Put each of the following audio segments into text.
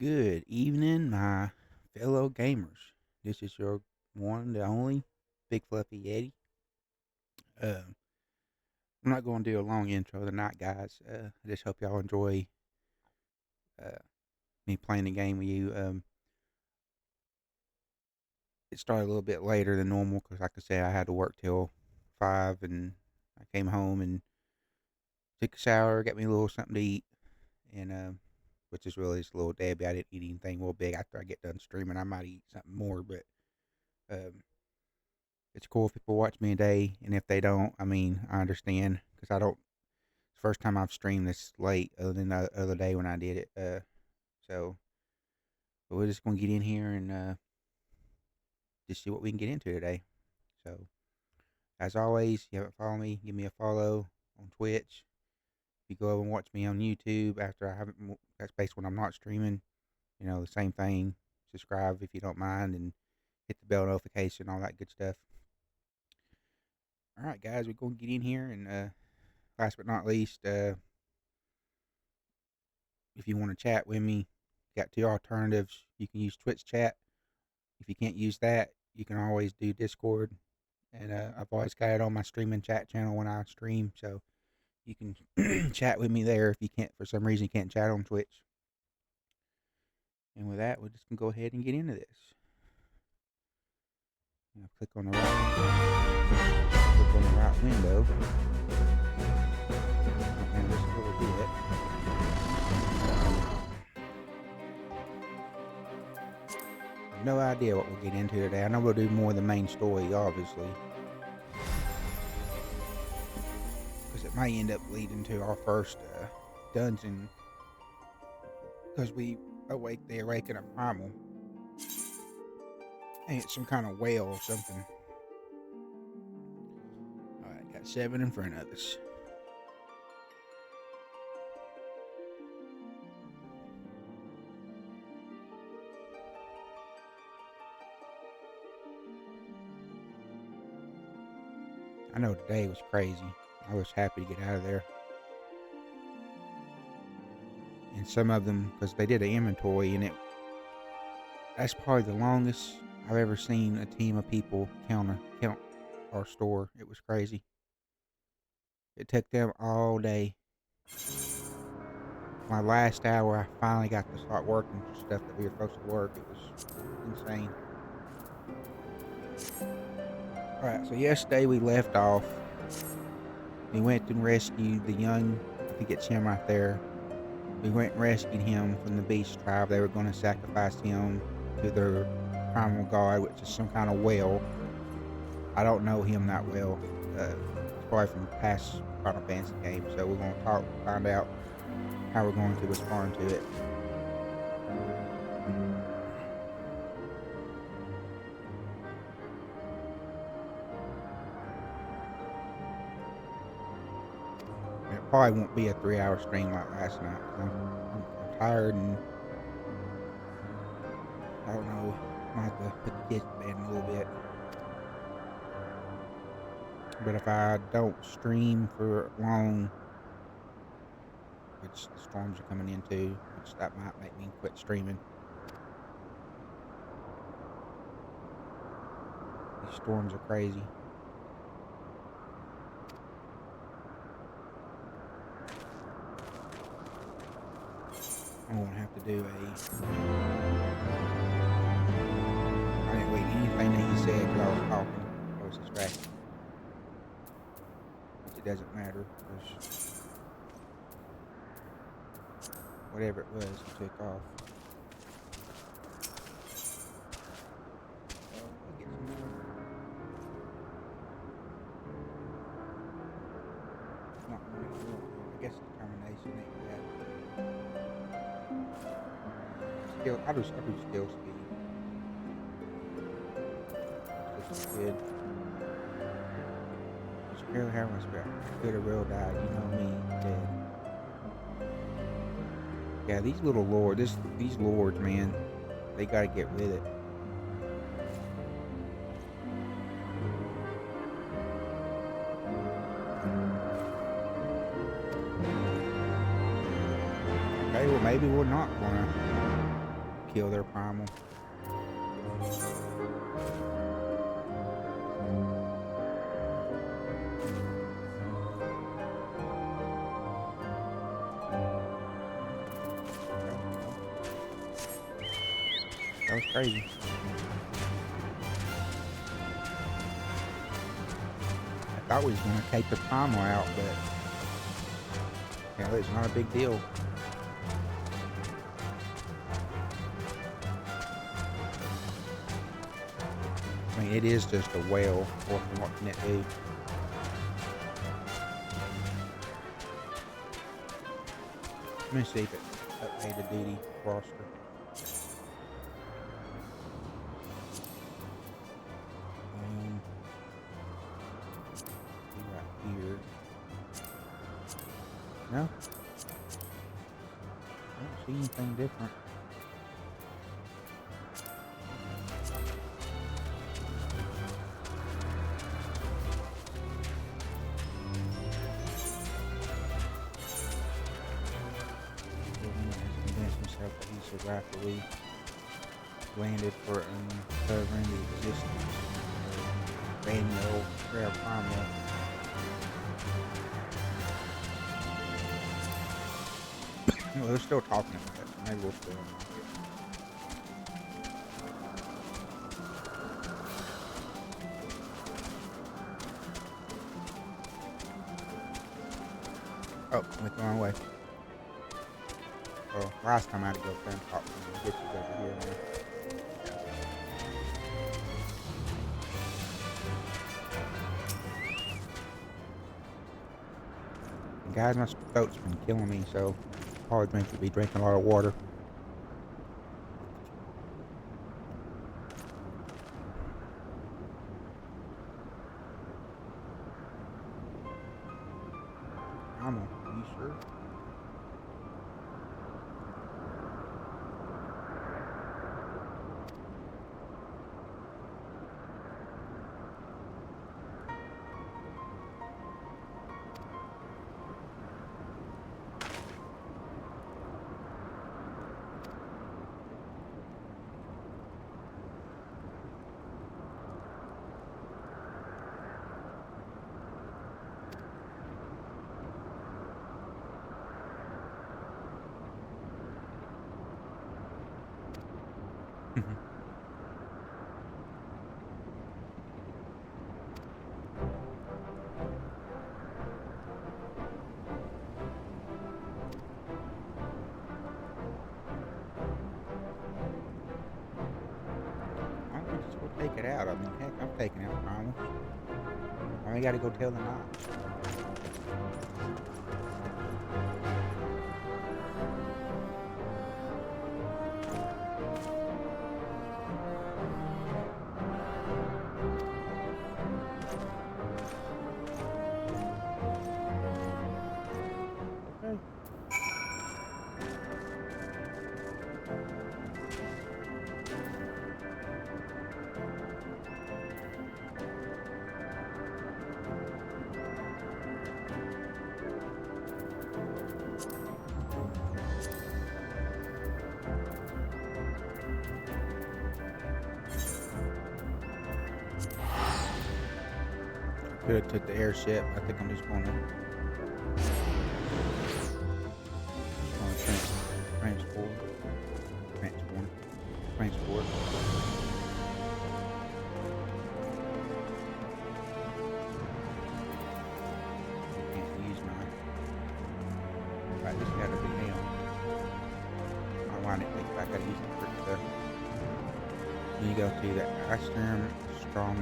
Good evening, my fellow gamers. This is your one, the only Big Fluffy Yeti. I'm not going to do a long intro tonight, guys. I just hope y'all enjoy uh, me playing the game with you. It started a little bit later than normal because, like I said, I had to work till 5, and I came home and took a shower, got me a little something to eat, and which is really just a little dabby. I didn't eat anything real big. After I get done streaming, I might eat something more, but um, it's cool if people watch me a day, and if they don't, I mean, I understand because I don't. It's the first time I've streamed this late, other than the other day when I did it. So but we're just gonna get in here and just see what we can get into today. So as always, if you haven't followed me, give me a follow on Twitch. If you go over and watch me on YouTube after I haven't, that's based when I'm not streaming. You know, the same thing. Subscribe if you don't mind, and hit the bell notification, all that good stuff. All right, guys, we're gonna get in here, and last but not least, if you want to chat with me, got two alternatives. You can use Twitch chat. If you can't use that, you can always do Discord. And I've always got it on my streaming chat channel when I stream, so you can chat with me there if you can't, for some reason, you can't chat on Twitch. And with that, we're just gonna go ahead and get into this. Click on the right window, and just a little bit. No idea what we'll get into today. I know we'll do more of the main story, obviously, because it may end up leading to our first dungeon, because we awaken a primal. And it's some kind of whale or something. Alright, got 7 in front of us. I know today was crazy. I was happy to get out of there. And some of them, because they did an inventory, and that's probably the longest I've ever seen a team of people count our store. It was crazy. It took them all day. My last hour, I finally got to start working stuff that we were supposed to work. It was insane. Alright, so yesterday we left off. We went and rescued the young, I think it's him right there. We went and rescued him from the beast tribe. They were going to sacrifice him to their primal god, which is some kind of whale. I don't know him that well. It's probably from past Final Fantasy games, so we're going to find out how we're going to respond to it. It probably won't be a 3-hour stream like last night. I'm tired, and I don't know. I might have to put the kids to bed in a little bit. But if I don't stream for long, which the storms are coming into, which that might make me quit streaming. These storms are crazy. I'm gonna have to do I didn't read anything that he said because I was talking. I was distracted. Which it doesn't matter, because whatever it was, he took off. I'll get some more. Not really, I guess determination ain't bad. I do skill speed. This is good. It's barely how much better. Could have real died, you know me, dead. Yeah, these little lords, these lords, man, they gotta get with it. Okay, well maybe we're not gonna. kill their primal. That was crazy. I thought we was going to take the primal out, but hell, it's not a big deal. I mean, it is just a whale. What can it do? Let me see if it updated duty roster. Right here. No? I don't see anything different. He's a rifle landed for uncovering the existence of manual rare primal. Well, they're still talking about it, so maybe we'll still unlock it. Oh, went the wrong way. Well, last time I had to go up there and talk to them. This is over here now. And guys, my throat's been killing me, so I'll probably be drinking a lot of water. Are you sure? Take it out. I mean, heck, I'm taking out primals. I only gotta go tell the Knox. Could have took the airship. I think I'm just gonna transport. Can't use mine. Right, this gotta be him. I want it back. I gotta use it for stuff. Then you go to the Astrum Strong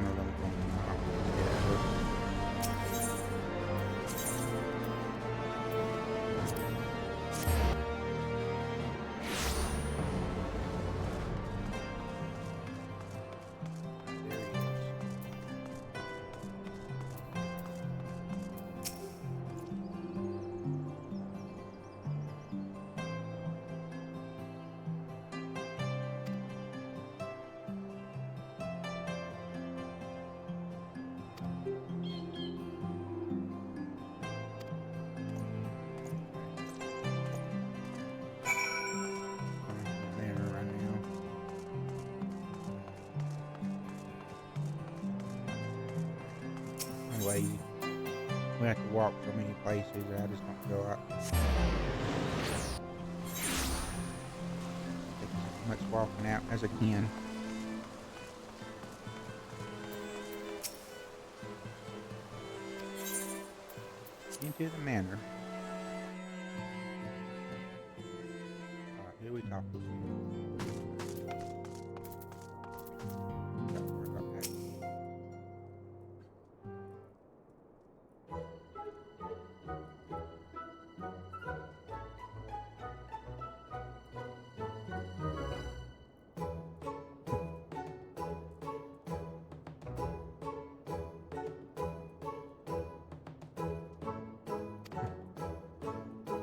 lazy. We have to walk so many places that I just don't feel like taking as much walking out as I can. Into the manor. Alright, here we go.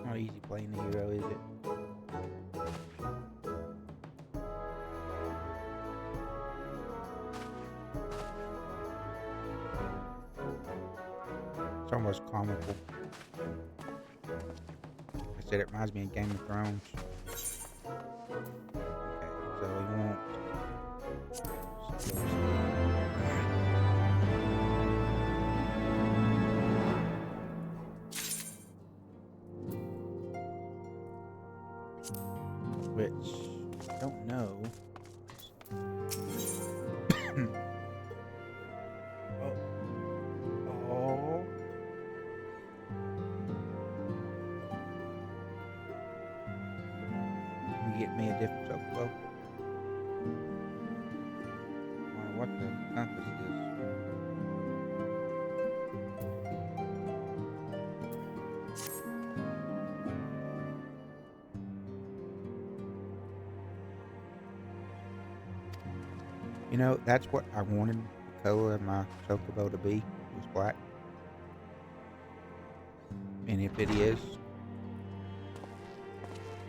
Not easy playing the hero, is it? It's almost comical. I said it reminds me of Game of Thrones. Okay, so we want which I don't know. Oh. You get me a different solo. I wonder what the compass is. You know, that's what I wanted the color of my chocobo to be, was black. And if it is,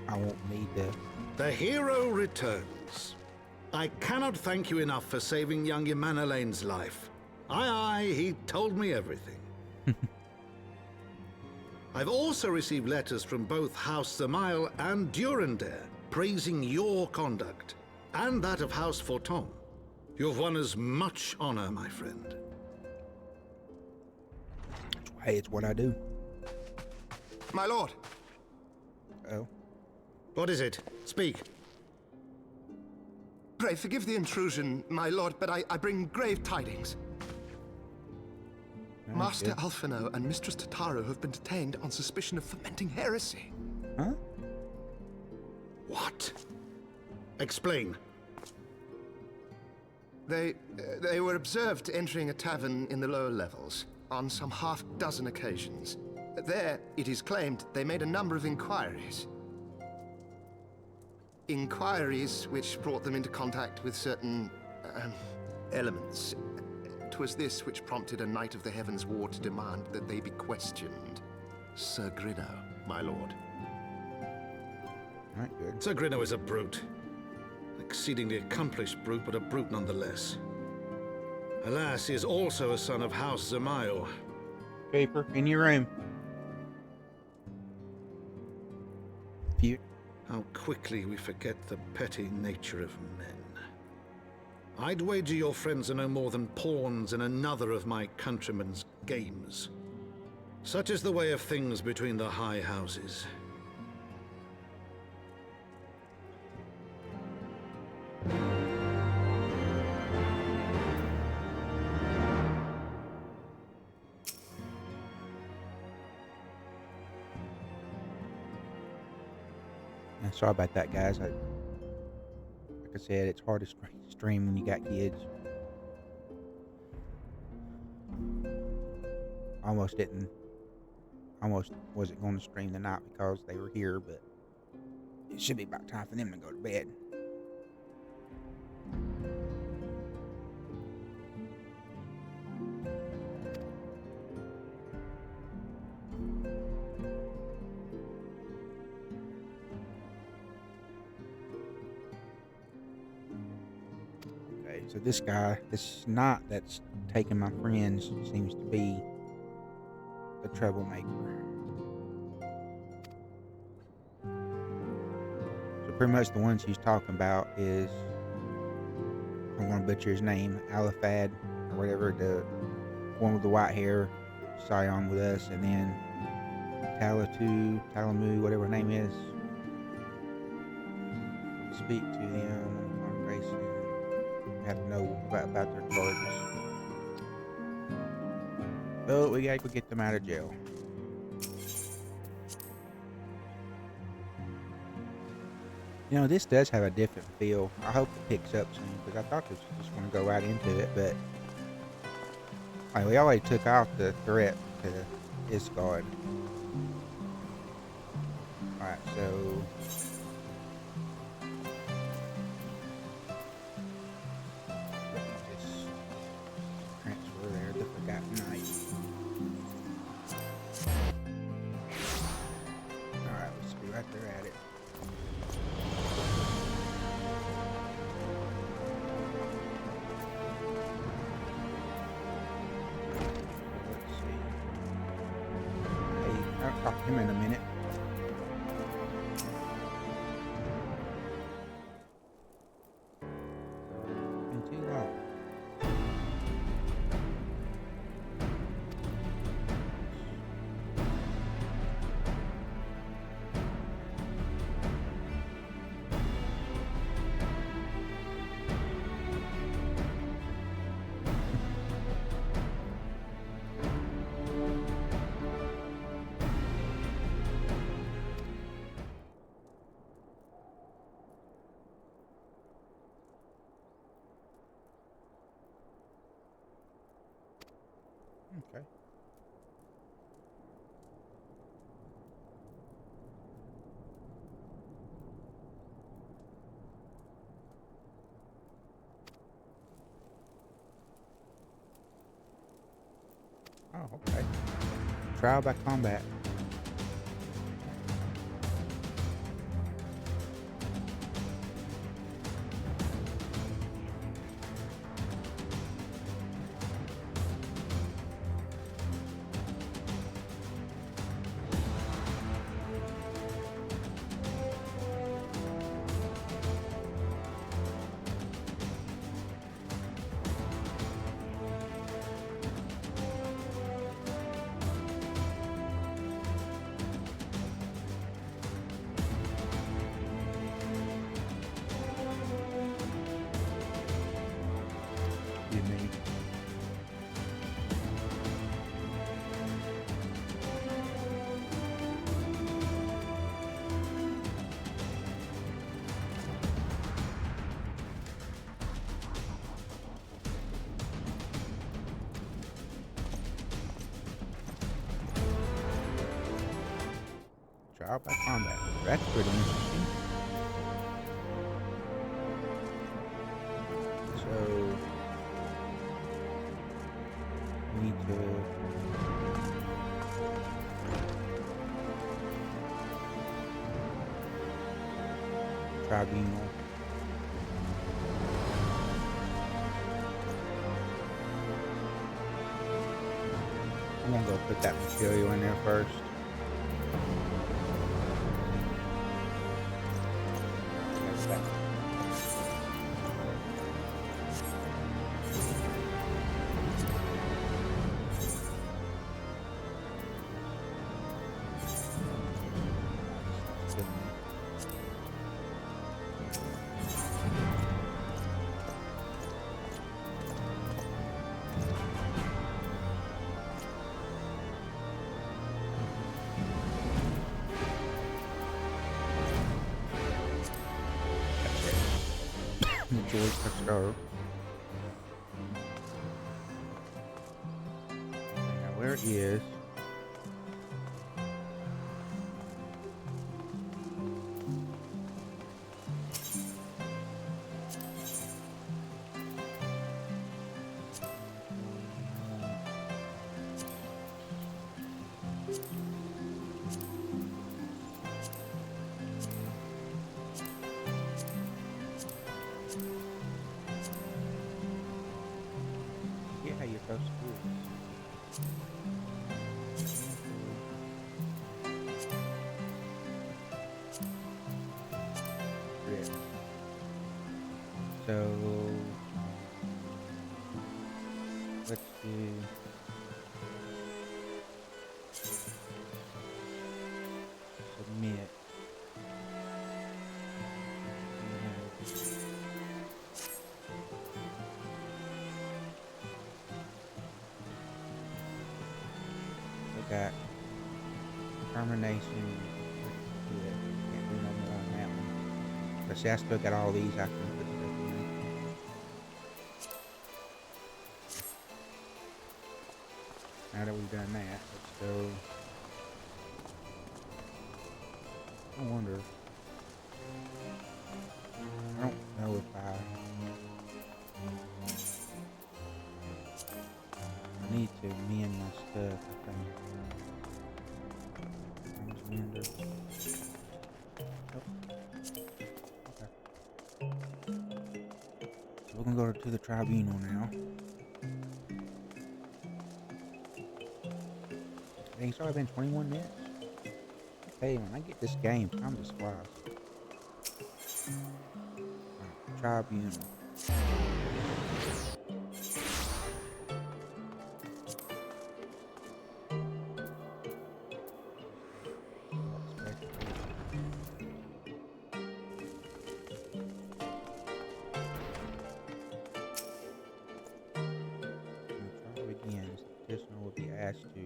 I won't need to. The hero returns. I cannot thank you enough for saving young Imanolane's life. Aye, he told me everything. I've also received letters from both House Zamail and Durandare praising your conduct, and that of House Forton. You've won as much honor, my friend. Hey, it's what I do. My lord. Oh. What is it? Speak. Pray forgive the intrusion, my lord, but I bring grave tidings. Master Alphino and Mistress Tataru have been detained on suspicion of fomenting heresy. Huh? What? Explain. They were observed entering a tavern in the lower levels on some half-dozen occasions. There, it is claimed, they made a number of inquiries. Inquiries which brought them into contact with certain elements. 'Twas this which prompted a Knight of the Heavens War to demand that they be questioned. Sir Grinno, my lord. Right, good. Sir Grinno is a brute. Exceedingly accomplished brute, but a brute nonetheless. Alas, he is also a son of House Zamail. Paper in your room. How quickly we forget the petty nature of men. I'd wager your friends are no more than pawns in another of my countrymen's games. Such is the way of things between the high houses. Yeah, sorry about that, guys. Like I said, it's hard to stream when you got kids. Almost wasn't going to stream tonight because they were here, but it should be about time for them to go to bed. So this guy, this knight that's taking my friends, seems to be the troublemaker. So pretty much the ones he's talking about is, I'm going to butcher his name, Alifad, or whatever, one with the white hair scion with us, and then Talamu, whatever her name is. Speak to them on Grayson. We have to know about their charges. But we gotta go get them out of jail. You know, this does have a different feel. I hope it picks up soon, because I thought this was just going to go right into it, but we already took off the threat to Ishgard. Alright, so let me just transfer there, the Forgotten Knight. Alright, let's be right there at it. I'll talk to him in a minute. Been too long. Okay. Oh, okay. Trial by combat. You mean? Trial by combat. That's pretty interesting. So we need to tribunal. I'm gonna go put that material in there first. That's that. George, let's go. Now, where is how you're supposed to do this. So let's do coronation. Yeah, can't do no more on that one. But see, I still got all these I can put stuff in. Now that we've done that, let's go. I wonder. I don't know if I need to mend my stuff, I think. Mender. Oh. Okay. So we're gonna go to the tribunal now. Dang, it's already been 21 minutes. Hey, when I get this game, time just flies. Right, tribunal. Prisoner will be asked to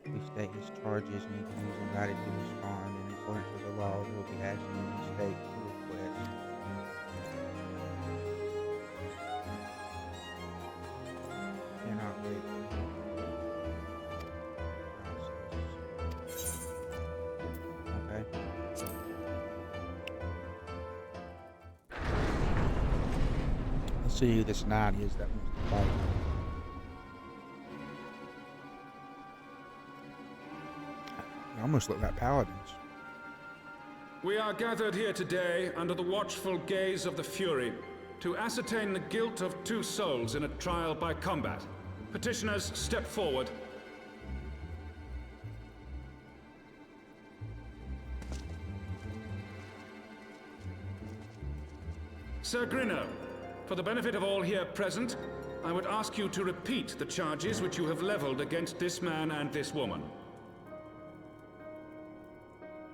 restate his charges, and he is invited to respond. In accordance with the law, he will be asked to restate the request. Cannot wait. Okay. Let's see who this knight is that wants to fight. They almost look like paladins. We are gathered here today under the watchful gaze of the Fury to ascertain the guilt of 2 souls in a trial by combat. Petitioners, step forward. Sir Grinno, for the benefit of all here present, I would ask you to repeat the charges which you have leveled against this man and this woman.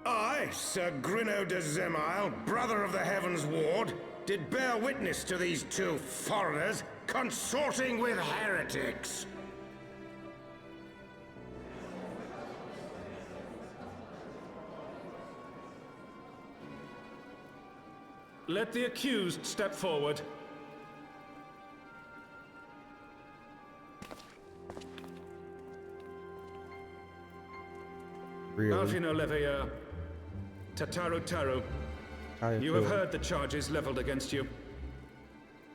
I, Sir Grinno de Zemile, brother of the Heavens Ward, did bear witness to these 2 foreigners consorting with heretics. Let the accused step forward. Really? Alfino Leveilleur, Tataru Taru, you have heard the charges leveled against you.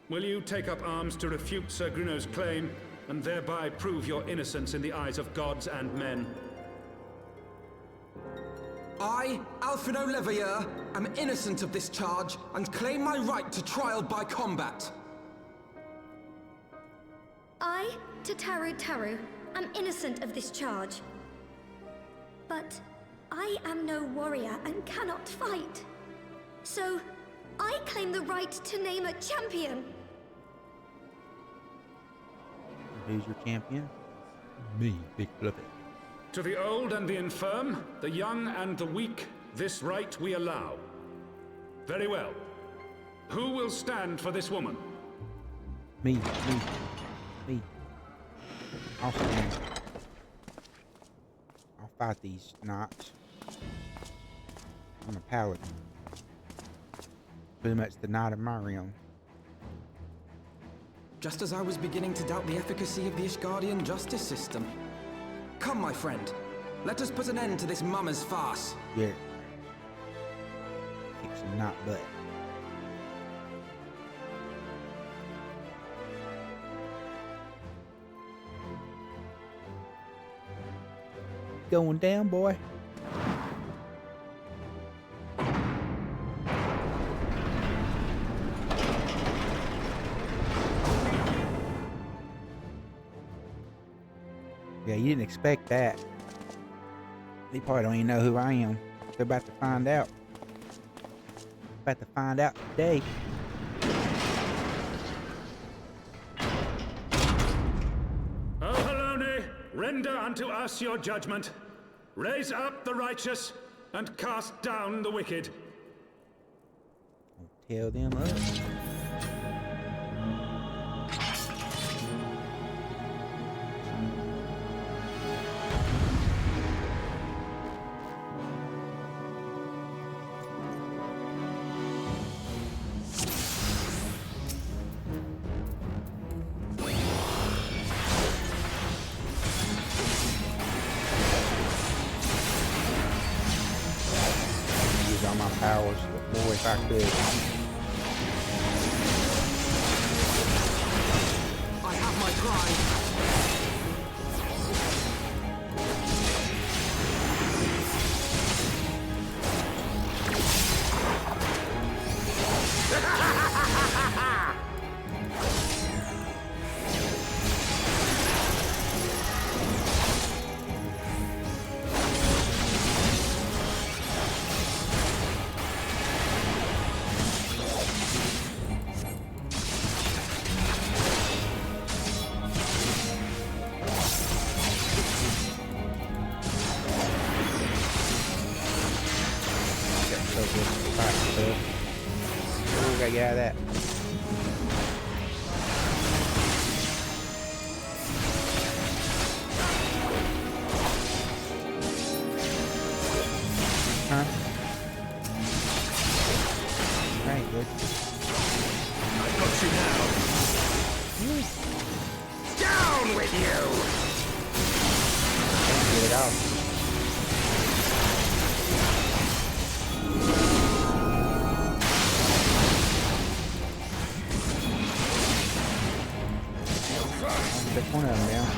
Will you take up arms to refute Sir Grinno's claim, and thereby prove your innocence in the eyes of gods and men? I, Alfino Leveilleur, am innocent of this charge, and claim my right to trial by combat. I, Tataru Taru, am innocent of this charge. But I am no warrior and cannot fight. So, I claim the right to name a champion. Who's your champion? Me, Big Fluffy. To the old and the infirm, the young and the weak, this right we allow. Very well. Who will stand for this woman? Me. I'll stand. I'll fight these knights. I'm a paladin. Pretty much the knight of my realm. Just as I was beginning to doubt the efficacy of the Ishgardian justice system. Come, my friend. Let us put an end to this mummer's farce. Yeah. Kick some knot butt. Going down, boy. Yeah, you didn't expect that. They probably don't even know who I am. They're about to find out. About to find out today. O Halone, render unto us your judgment. Raise up the righteous and cast down the wicked. Tell them up. powers. Boy, if I could. I have my pride. Gotta get out of that. Huh? That ain't good. I've got you now. Down with you! Can't get it off. Took one of them down.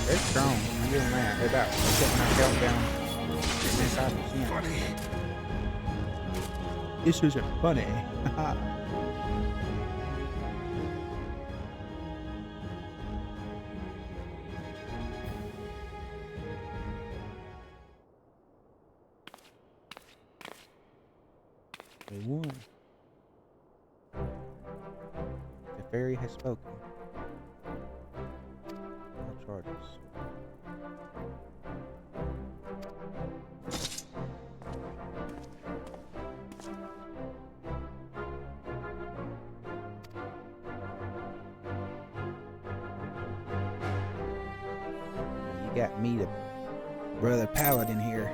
They're strong. I'm giving them that. They're about getting myself down 5%. This isn't funny. We won. The fairy has spoken. All charges. You got me, the brother paladin here.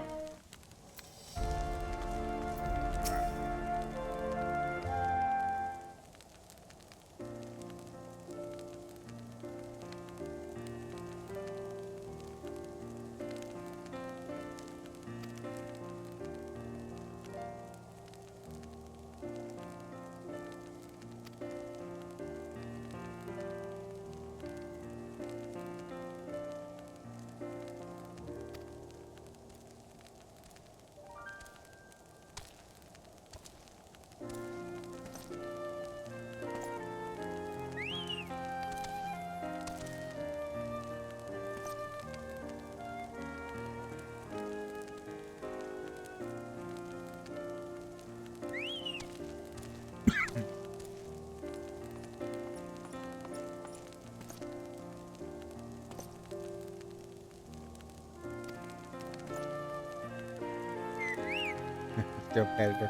Still predator.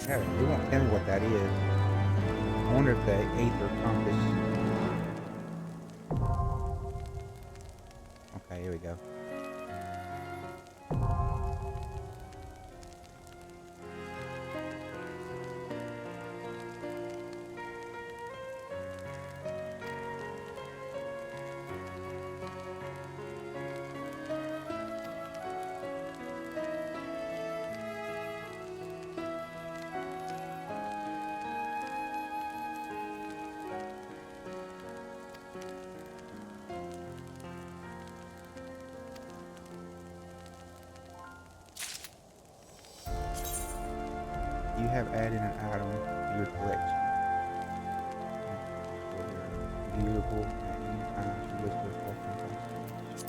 Yeah, they won't tell me what that is. I wonder if the Aether compass. Okay, here we go. You have added an item to your collection. Viewable at any time to list with collecting costs.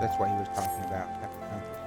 That's what he was talking about. Have the compass now.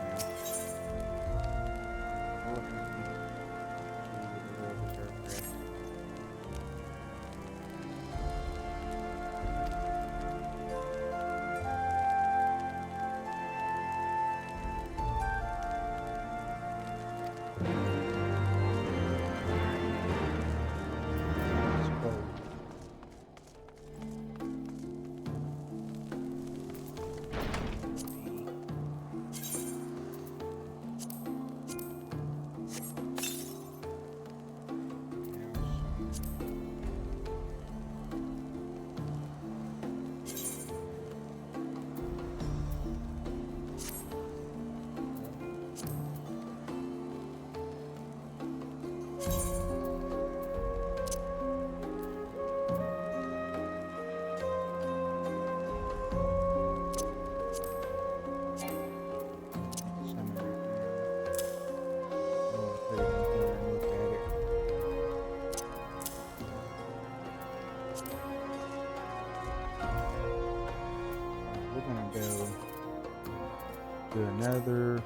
to another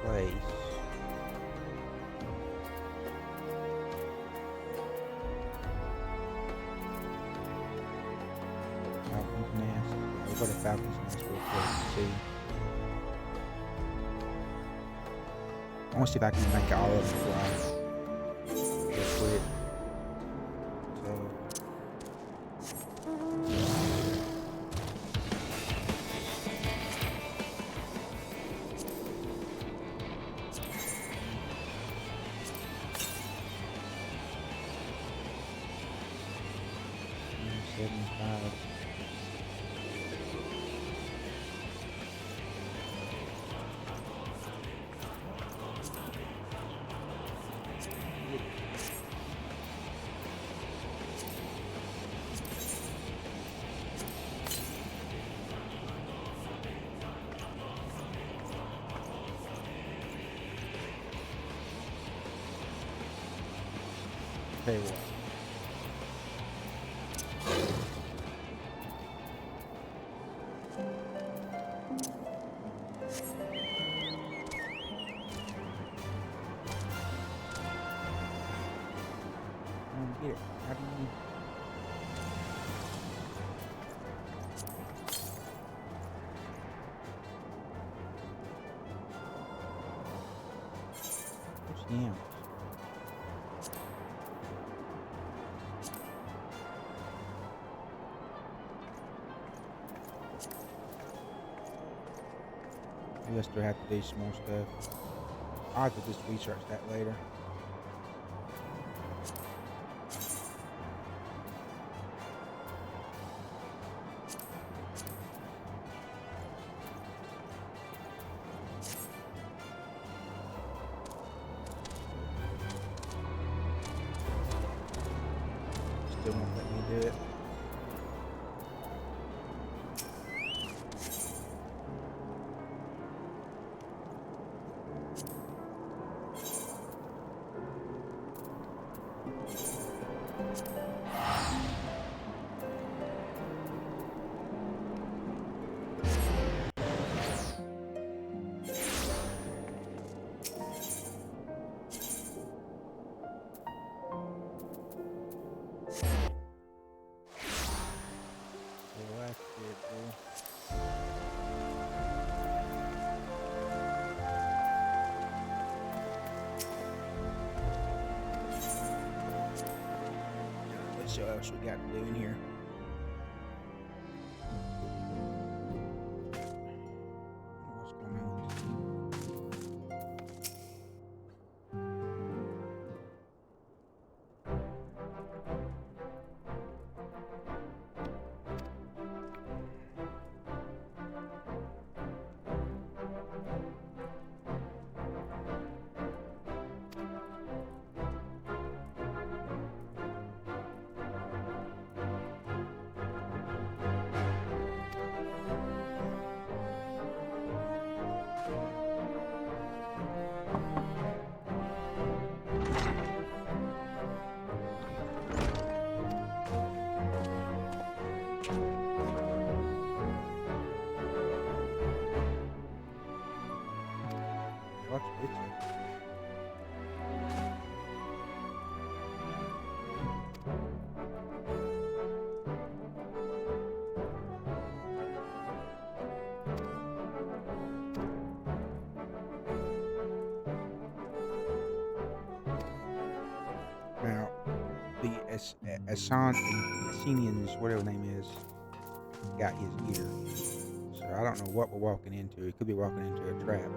place. Falcon's Nest. We'll go to Falcon's Nest real quick and see. I want to see if I can make all of them fly real quick. So. Tell you what. Get it. How do you... What's the amp? I guess there have to do some more stuff. I'll have to just research that later. Still won't let me do it. Let's see what else we got to do in here. What's going on with this thing? What's with it? Now, the Assyrians, whatever the name is, got his ear. So I don't know what we're walking into. It could be walking into a trap.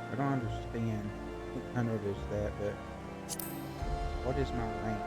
I don't understand. I noticed that, but what is my rank?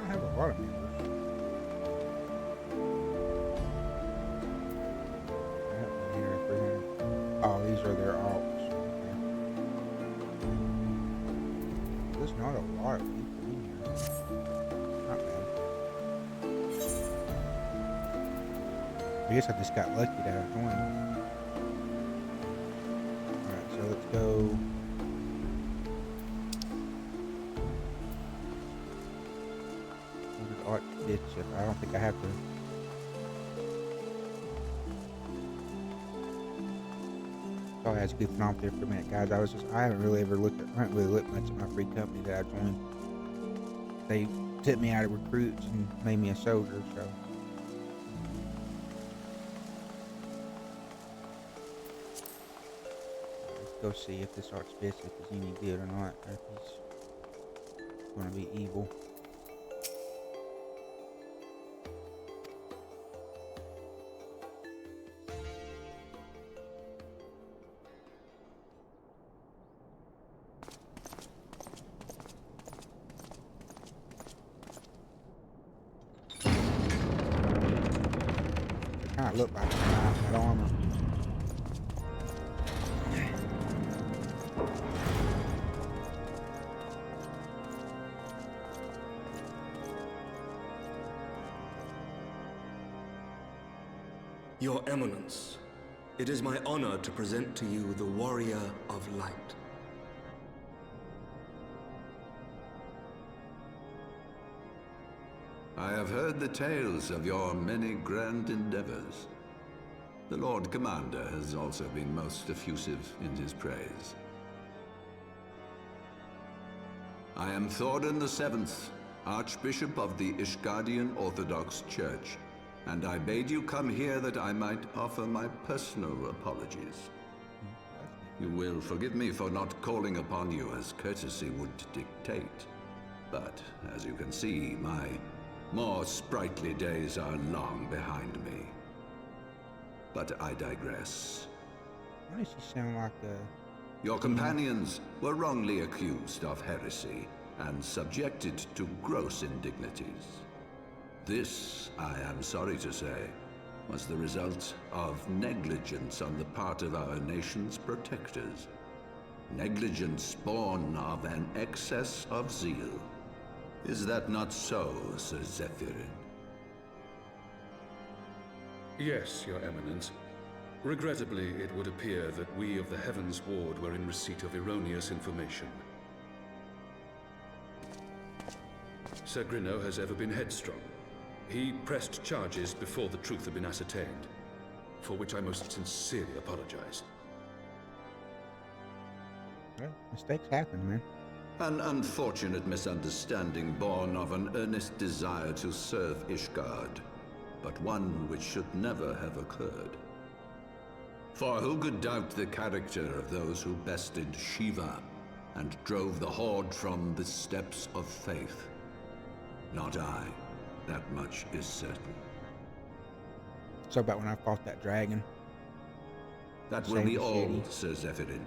I have a lot of members. Oh, these are their alts. Okay. There's not a lot of people in here. Not bad. I guess I just got lucky that I joined. Alright, so let's go. Archbishop. I don't think I have to. Sorry, I was goofing off there for a minute, guys. I haven't really looked much at my free company that I joined. They took me out of recruits and made me a soldier, so. Let's go see if this Archbishop is any good or not, or if he's gonna be evil. Look like that armor. Your Eminence, it is my honor to present to you the Warrior of Light. I have heard the tales of your many grand endeavors. The Lord Commander has also been most effusive in his praise. I am Thordan VII, Archbishop of the Ishgardian Orthodox Church, and I bade you come here that I might offer my personal apologies. You will forgive me for not calling upon you as courtesy would dictate, but as you can see, my more sprightly days are long behind me. But I digress. Why does she sound like Your companions were wrongly accused of heresy and subjected to gross indignities. This, I am sorry to say, was the result of negligence on the part of our nation's protectors. Negligence born of an excess of zeal. Is that not so, Sir Zephyrin? Yes, Your Eminence. Regrettably, it would appear that we of the Heavens Ward were in receipt of erroneous information. Sir Grinno has ever been headstrong. He pressed charges before the truth had been ascertained, for which I most sincerely apologize. Well, mistakes happen, man. An unfortunate misunderstanding born of an earnest desire to serve Ishgard, but one which should never have occurred. For who could doubt the character of those who bested Shiva and drove the Horde from the steps of faith? Not I, That much is certain. So about when I fought that dragon. That will be all, Sir Zephyrin.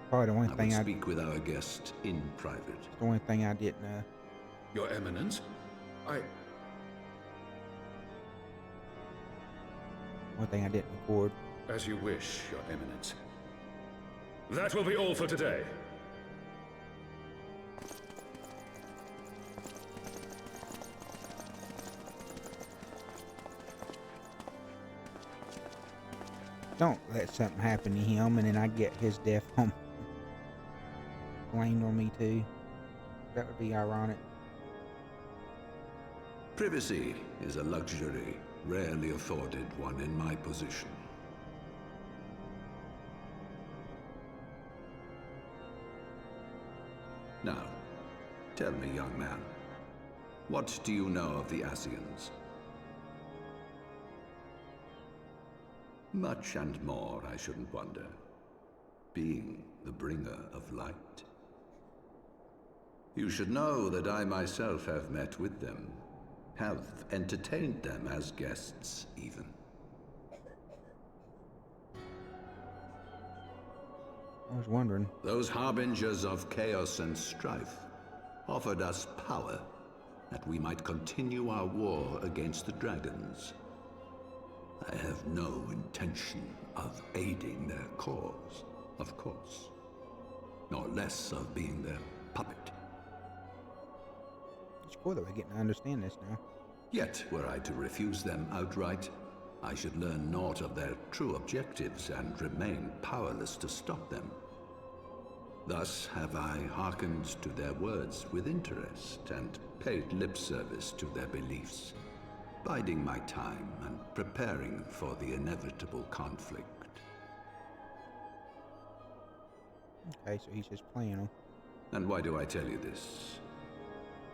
Probably the only thing I will speak with our guest in private. The only thing I didn't, Your Eminence? One thing I didn't record. As you wish, Your Eminence. That will be all for today. Don't let something happen to him and then I get his death blamed on me too. That would be ironic. Privacy is a luxury rarely afforded one in my position. Now, tell me, young man, what do you know of the Ascians? Much and more, I shouldn't wonder. Being the bringer of light. You should know that I myself have met with them, have entertained them as guests, even. I was wondering. Those harbingers of chaos and strife offered us power that we might continue our war against the dragons. I have no intention of aiding their cause, of course, nor less of being their puppet. It's cool that we're getting to understand this now. Yet, were I to refuse them outright, I should learn naught of their true objectives and remain powerless to stop them. Thus have I hearkened to their words with interest and paid lip service to their beliefs, biding my time and preparing for the inevitable conflict. Okay, so he's just playing them. And why do I tell you this?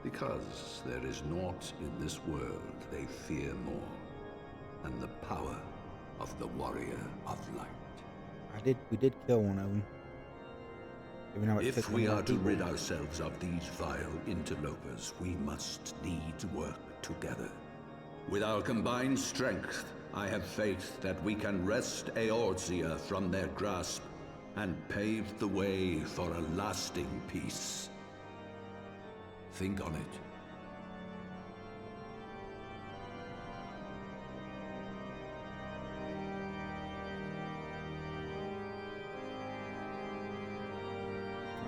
Because there is naught in this world they fear more than the power of the warrior of light. We did kill one of them. If we are to rid ourselves of these vile interlopers, we must needs work together. With our combined strength, I have faith that we can wrest Eorzea from their grasp and pave the way for a lasting peace. Think on it.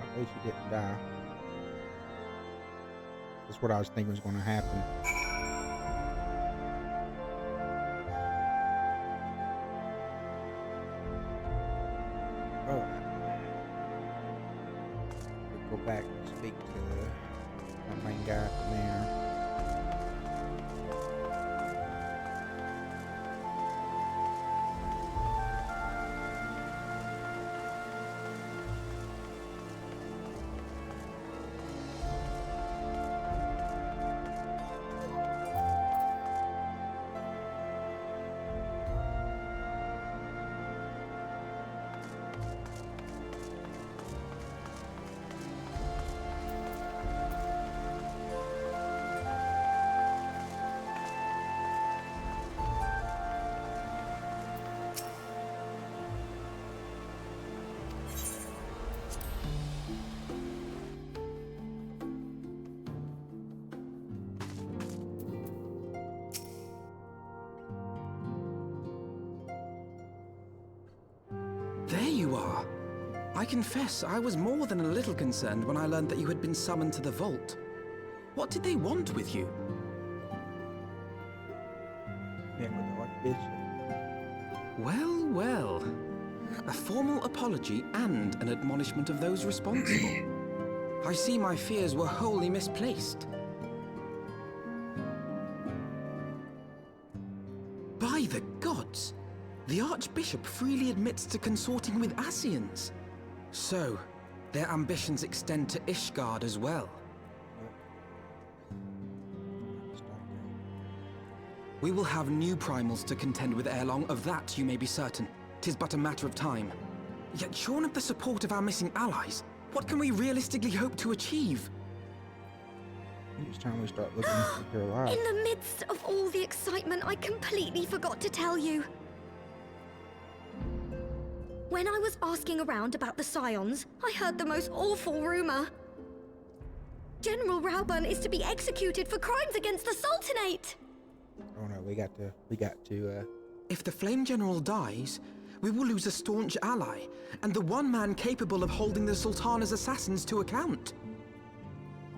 At least he didn't die. That's what I was thinking was going to happen. Oh. We'll go back and speak to my main guy from there. There you are. I confess, I was more than a little concerned when I learned that you had been summoned to the vault. What did they want with you? Well, well. A formal apology and an admonishment of those responsible. I see my fears were wholly misplaced. By the gods! The Archbishop freely admits to consorting with Ascians. So, their ambitions extend to Ishgard as well. We will have new primals to contend with ere long, of that you may be certain. 'Tis but a matter of time. Yet shorn of the support of our missing allies, what can we realistically hope to achieve? It's time we start looking if they're alive. In the midst of all the excitement, I completely forgot to tell you. When I was asking around about the scions, I heard the most awful rumor. General Raubahn is to be executed for crimes against the Sultanate. Oh no, we got to. If the Flame General dies, we will lose a staunch ally, and the one man capable of holding the Sultana's assassins to account.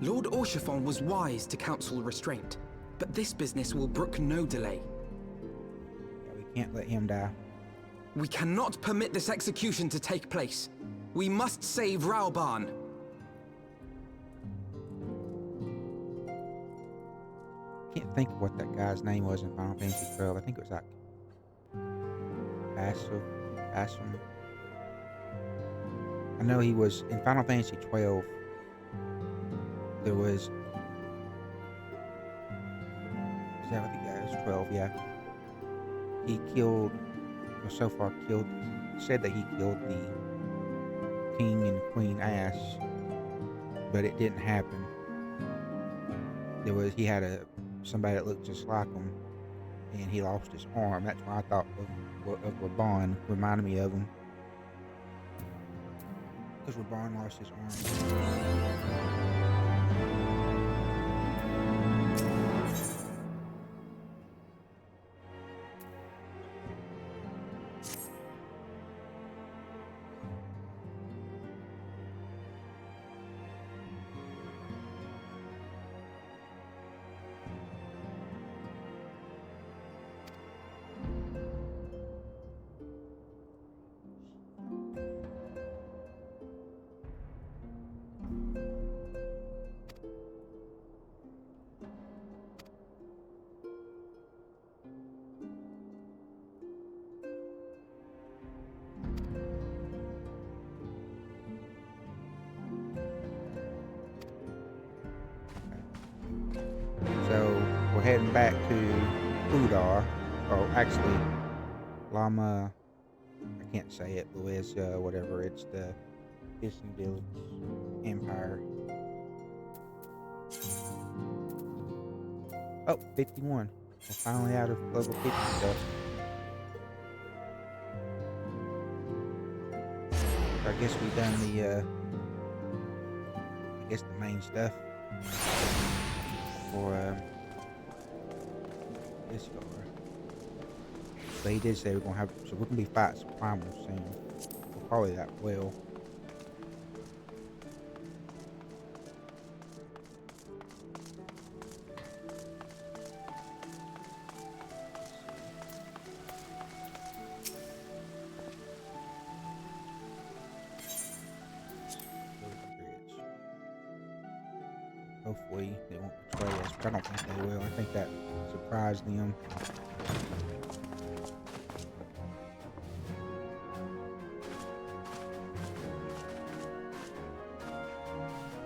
Lord Orchiphon was wise to counsel restraint, but this business will brook no delay. Yeah, we can't let him die. We cannot permit this execution to take place. We must save Raubahn. Can't think of what that guy's name was in Final Fantasy 12. I think it was like Asum. I know he was in Final Fantasy 12. There was. Is that what the guy is? 12, yeah. He killed. Or so far killed. Said that he killed the King and Queen Ass, but it didn't happen. He had somebody that looked just like him, and he lost his arm. That's why I thought of Raubahn, reminded me of him. Because Raubahn lost his arm. So we're heading back to Udar, or actually Lama, I can't say it, Luis, whatever, it's the Ishgard Empire. Oh, 51. We're finally out of level 50 stuff. So I guess we've done the main stuff for Ishgard. But he did say we're gonna be fighting some primals soon. Probably that well. Hopefully they won't betray us, but I don't think they will. I think that surprised them.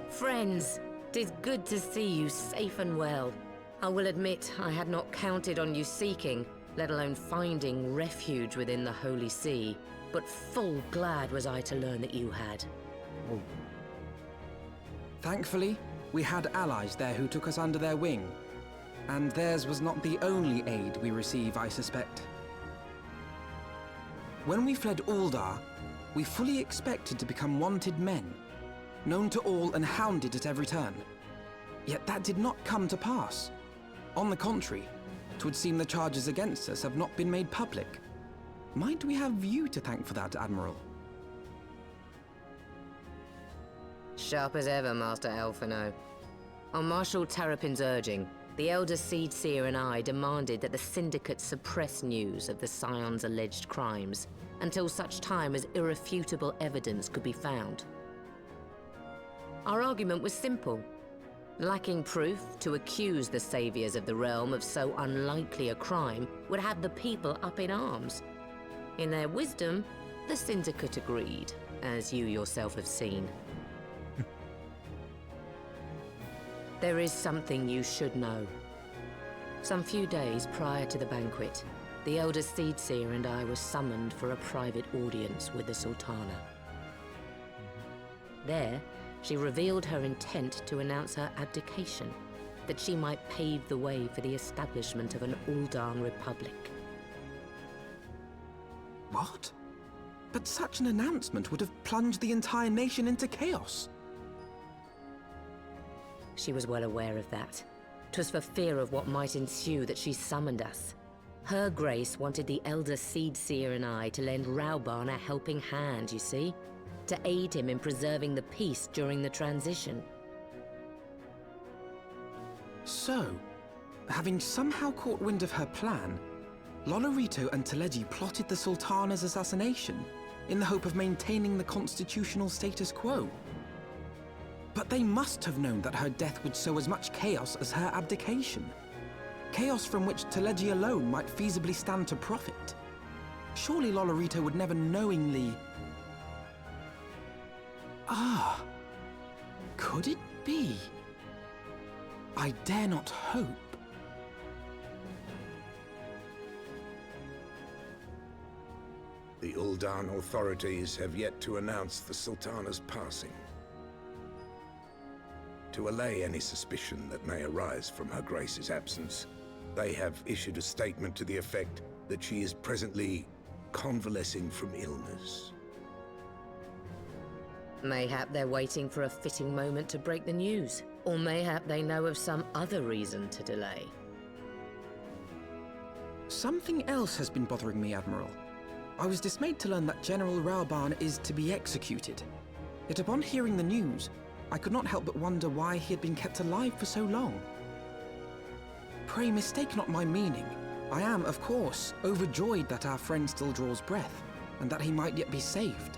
Friends, 'tis good to see you safe and well. I will admit I had not counted on you seeking, let alone finding refuge within the Holy See, but full glad was I to learn that you had. Oh. Thankfully, we had allies there who took us under their wing. And theirs was not the only aid we receive, I suspect. When we fled Uldar, we fully expected to become wanted men, known to all and hounded at every turn. Yet that did not come to pass. On the contrary, 'twould seem the charges against us have not been made public. Might we have you to thank for that, Admiral? Sharp as ever, Master Elfino. On Marshal Terrapin's urging, the Elder Seed Seer and I demanded that the Syndicate suppress news of the Scions' alleged crimes until such time as irrefutable evidence could be found. Our argument was simple. Lacking proof, to accuse the saviors of the realm of so unlikely a crime would have the people up in arms. In their wisdom, the Syndicate agreed, as you yourself have seen. There is something you should know. Some few days prior to the banquet, the Elder Seed Seer and I were summoned for a private audience with the Sultana. There, she revealed her intent to announce her abdication, that she might pave the way for the establishment of an Uldan Republic. What? But such an announcement would have plunged the entire nation into chaos. She was well aware of that. 'Twas for fear of what might ensue that she summoned us. Her Grace wanted the Elder Seedseer and I to lend Raubahn a helping hand, you see? To aid him in preserving the peace during the transition. So, having somehow caught wind of her plan, Lolorito and Teleji plotted the Sultana's assassination in the hope of maintaining the constitutional status quo. But they must have known that her death would sow as much chaos as her abdication. Chaos from which Teleji alone might feasibly stand to profit. Surely Lolorito would never knowingly... Ah, could it be? I dare not hope. The Uldan authorities have yet to announce the Sultana's passing. To allay any suspicion that may arise from Her Grace's absence, they have issued a statement to the effect that she is presently convalescing from illness. Mayhap they're waiting for a fitting moment to break the news. Or mayhap they know of some other reason to delay. Something else has been bothering me, Admiral. I was dismayed to learn that General Raubahn is to be executed. Yet upon hearing the news, I could not help but wonder why he had been kept alive for so long. Pray mistake not my meaning. I am, of course, overjoyed that our friend still draws breath, and that he might yet be saved.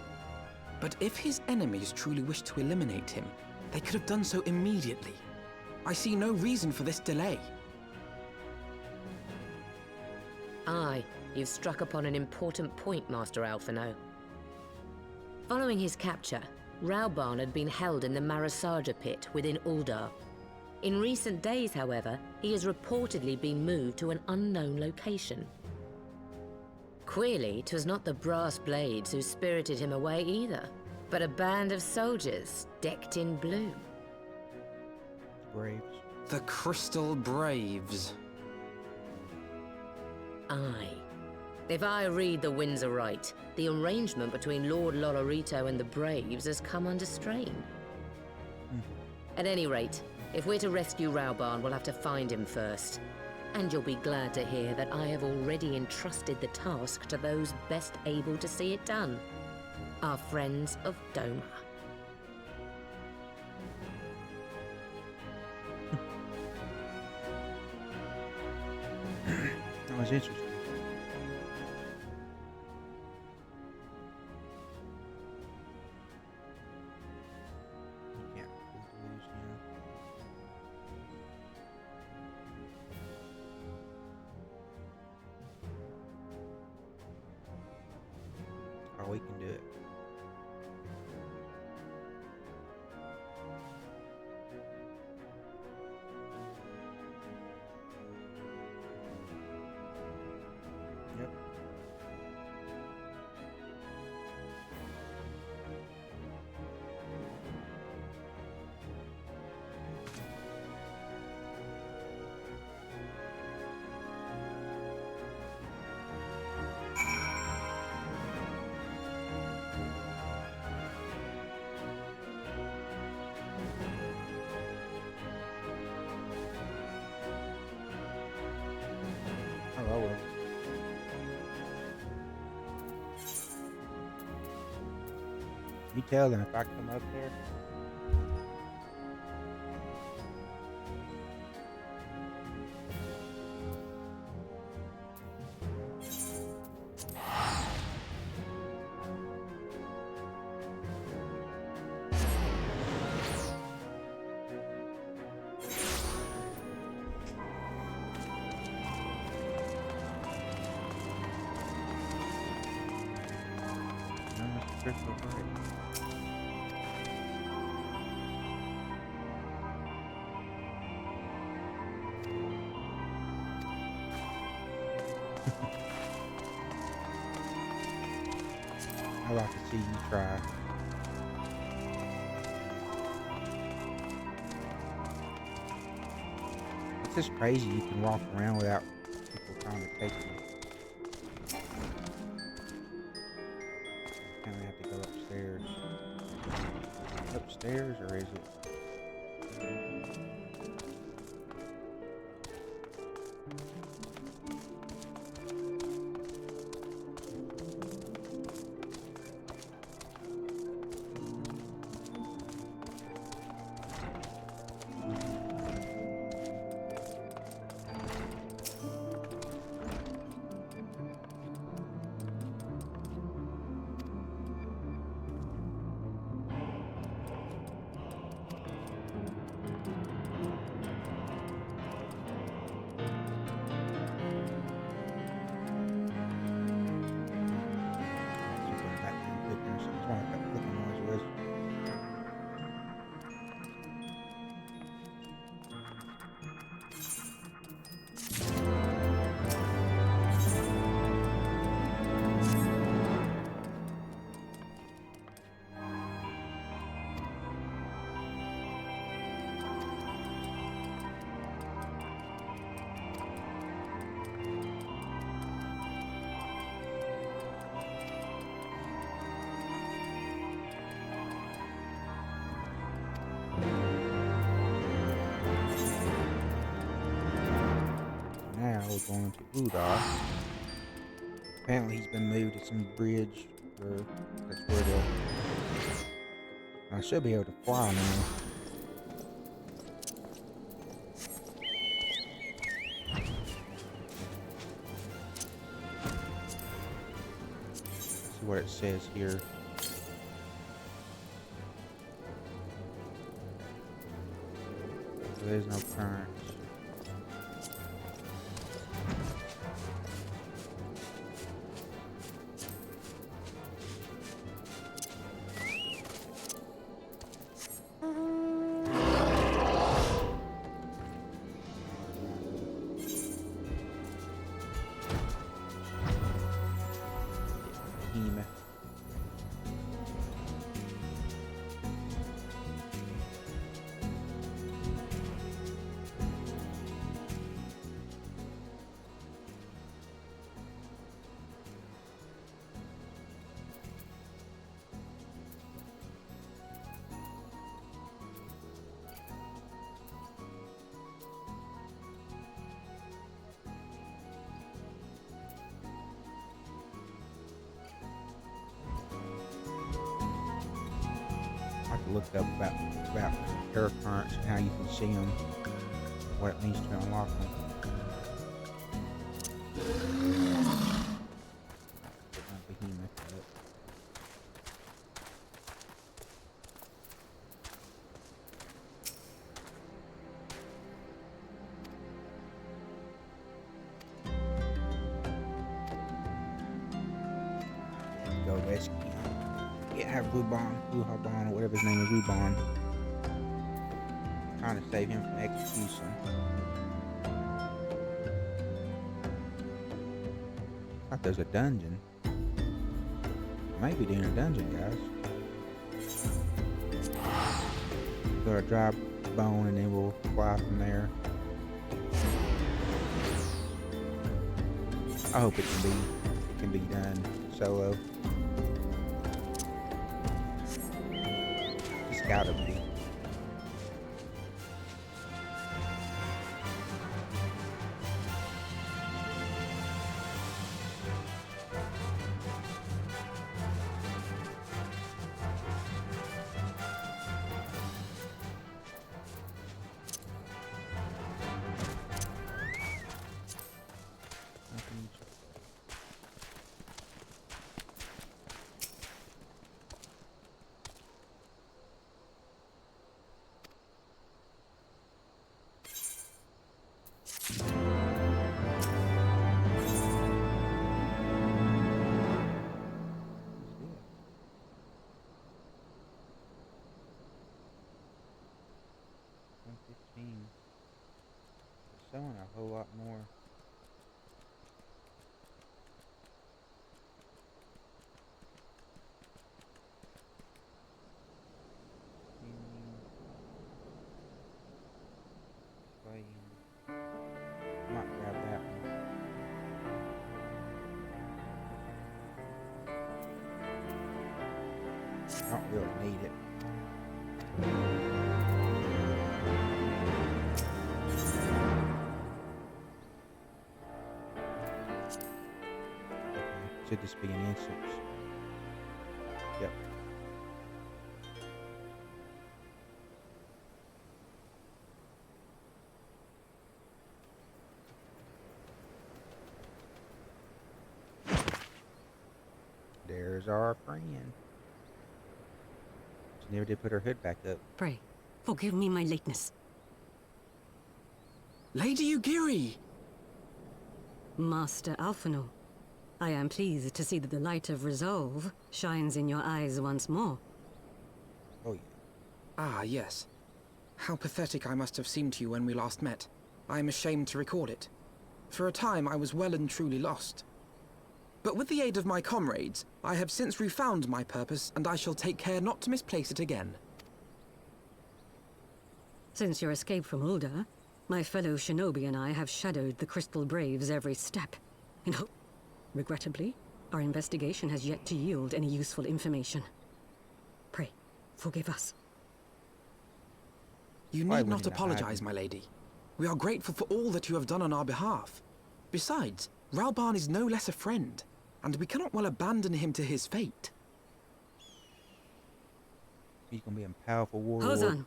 But if his enemies truly wished to eliminate him, they could have done so immediately. I see no reason for this delay. Aye, you've struck upon an important point, Master Alphino. Following his capture, Raubahn had been held in the Marasaja pit within Uldar. In recent days, however, he has reportedly been moved to an unknown location. Queerly, 'twas not the brass blades who spirited him away either, but a band of soldiers decked in blue. Braves. The Cystal Braves. Aye. If I read the winds aright, the arrangement between Lord Lolorito and the Braves has come under strain. At any rate, if we're to rescue Raubahn, we'll have to find him first. And you'll be glad to hear that I have already entrusted the task to those best able to see it done. Our friends of Doma. That was interesting. You can't afford to lose, Oh, we can do it. Yep. Oh, well. You tell them if I come up there. Cystal Braves. I like to see you try. It's just crazy you can walk around without people trying to take you. Kind of have to go upstairs. Upstairs, or is it? We're going to Udar. Apparently he's been moved to some bridge, or that's where I should be able to fly now. Let's see what it says here. So there's no currents. Looked up about air currents and how you can see them, what it means to unlock them. Go rescue. Yeah, have Raubahn, or whatever his name is, Raubahn. Trying to save him from execution. I thought there's a dungeon. Might be doing a dungeon, guys. Go to dry bone and then we'll fly from there. I hope it can be done solo. Gotta be. Selling a whole lot more. Playing. really need it. Should this be an instance? Yep. There's our friend. She never did put her hood back up. Pray, forgive me my lateness. Lady Ugiri! Master Alphino, I am pleased to see that the light of resolve shines in your eyes once more. Oh, yeah. Ah, yes. How pathetic I must have seemed to you when we last met. I am ashamed to record it. For a time, I was well and truly lost. But with the aid of my comrades, I have since refound my purpose, and I shall take care not to misplace it again. Since your escape from Ul'dah, my fellow shinobi and I have shadowed the Cystal Braves every step. Regrettably, our investigation has yet to yield any useful information. Pray, forgive us. You need not apologize, my lady. We are grateful for all that you have done on our behalf. Besides, Raubahn is no less a friend, and we cannot well abandon him to his fate. He's gonna be a powerful warlord. Hozan,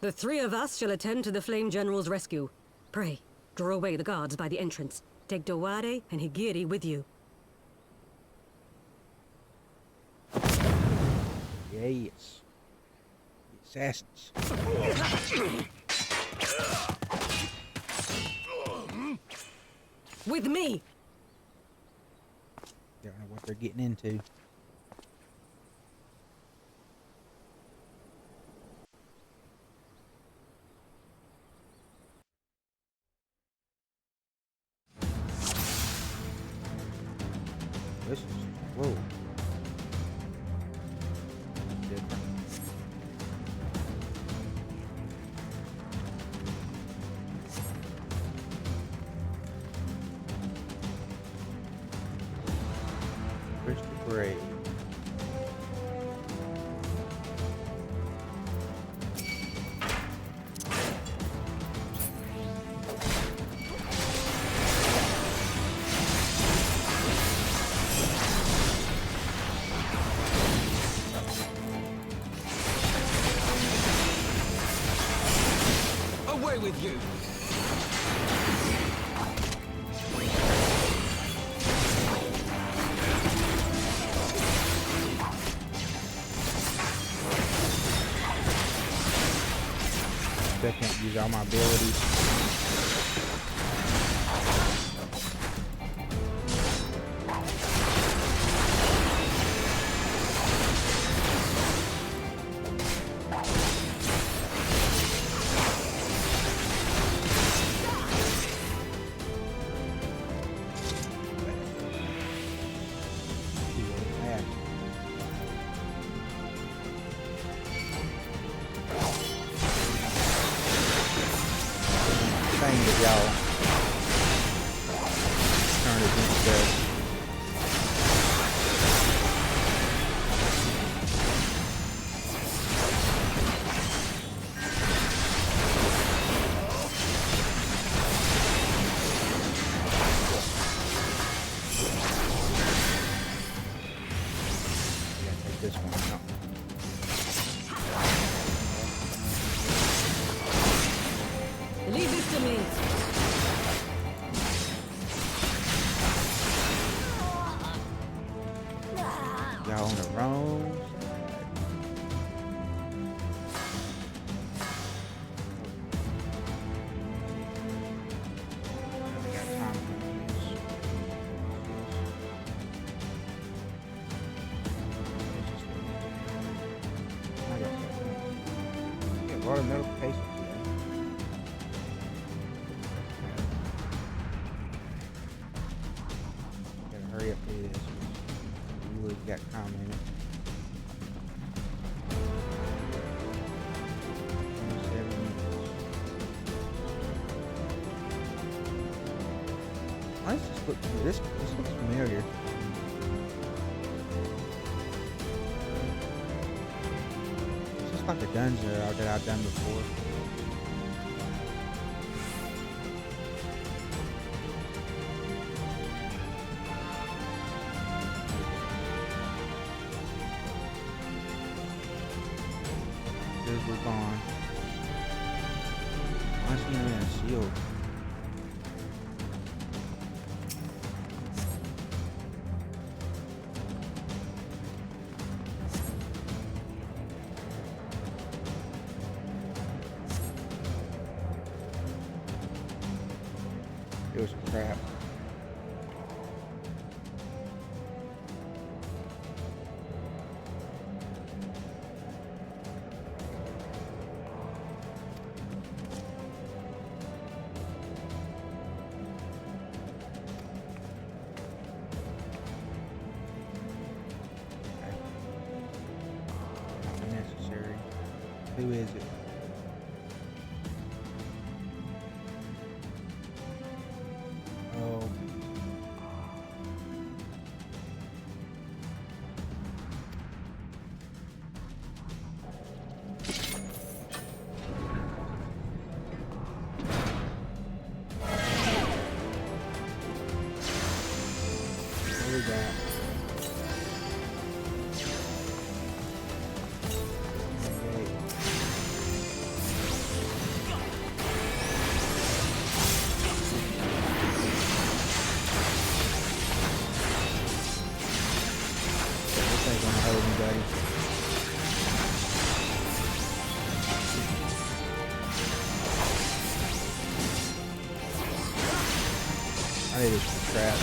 the three of us shall attend to the Flame General's rescue. Pray, draw away the guards by the entrance. Take Dawade and Higiri with you. Yes. The assassins. With me! They don't know what they're getting into. This is, whoa. Different. Cystal Braves. Away with you! I can't use all my abilities. Y'all turn against us. Take this one out. Leave this to me! Y'all on the wrong side. I got time for this. I got something. Yeah, a lot of notifications today. Gotta hurry up through this. We really got time in it. 27 minutes. Why does this look? This looks familiar. like a dungeon that I've done before. There's Raubahn. I see him in a shield. It was crap. Unnecessary. Who is it? Oh. What is that? I need this crap.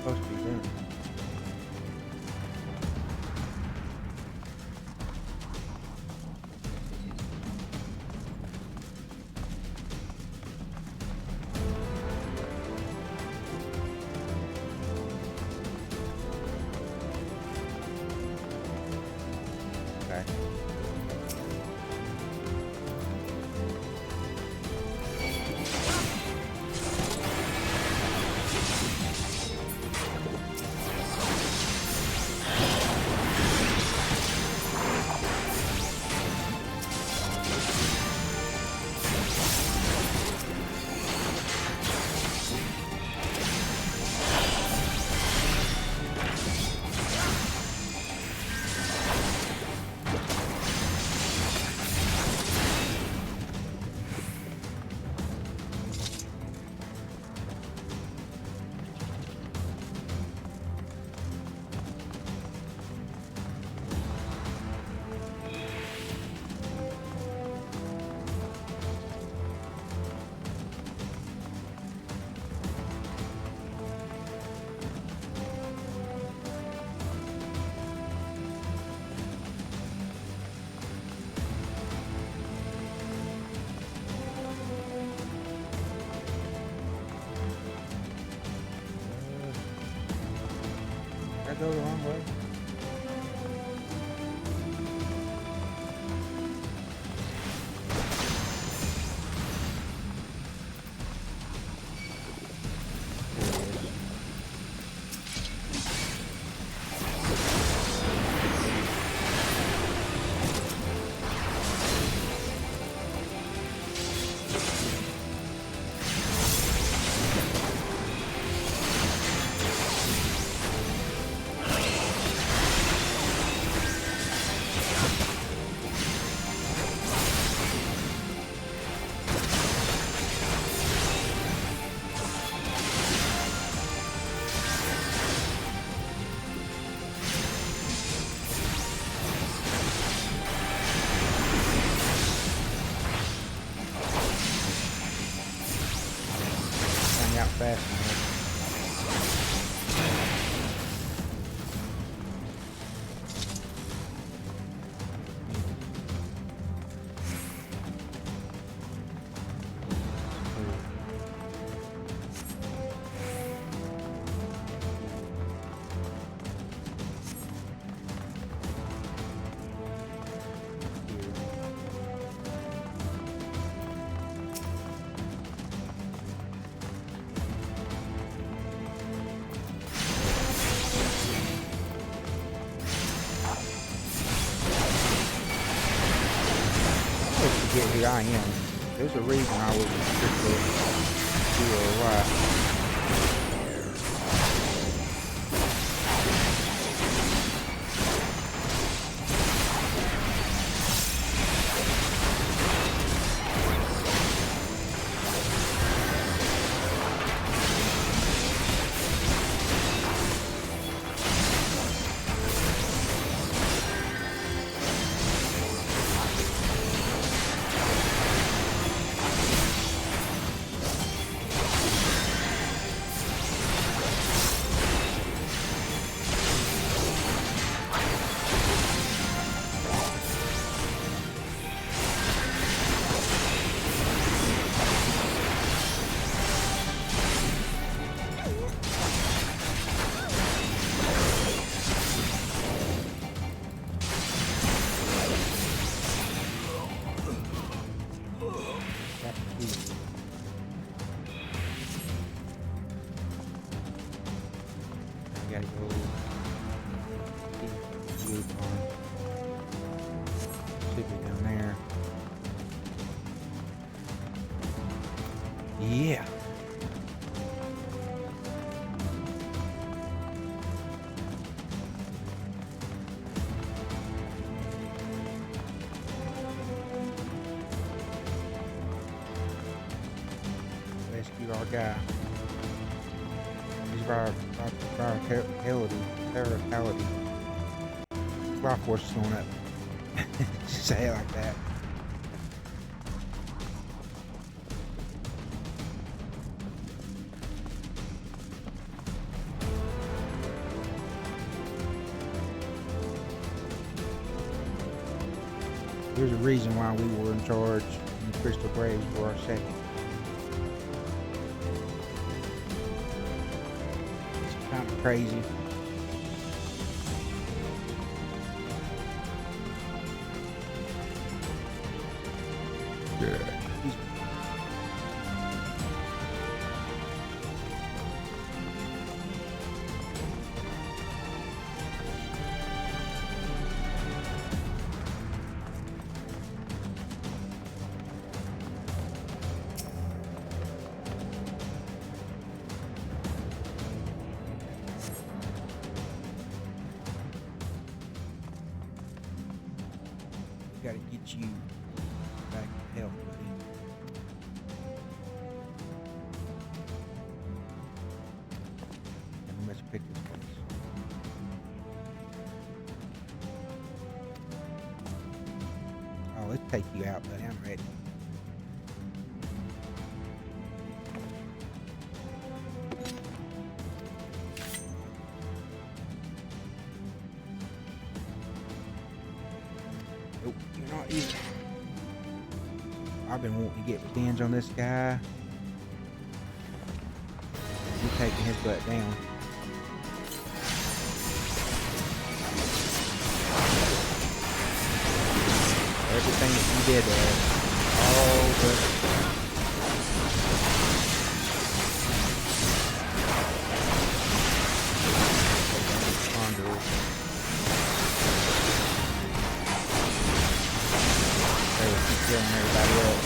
Supposed to be doing. Okay. I go the wrong way. fast enough. Here I am. There's a reason I was restricted here or what. Yeah. Rescue our guy. He's vitality. Life force is going up. Say it like that. There's a reason why we were in charge and the Cystal Braves were our second. It's kind of crazy. Yeah. Gotta get you back to health, buddy. And let's pick this place. Oh, let's take you out, buddy. I'm ready. Nope, you're not either. I've been wanting to get revenge on this guy. He's taking his butt down. Everything that you did there, all the killing everybody else.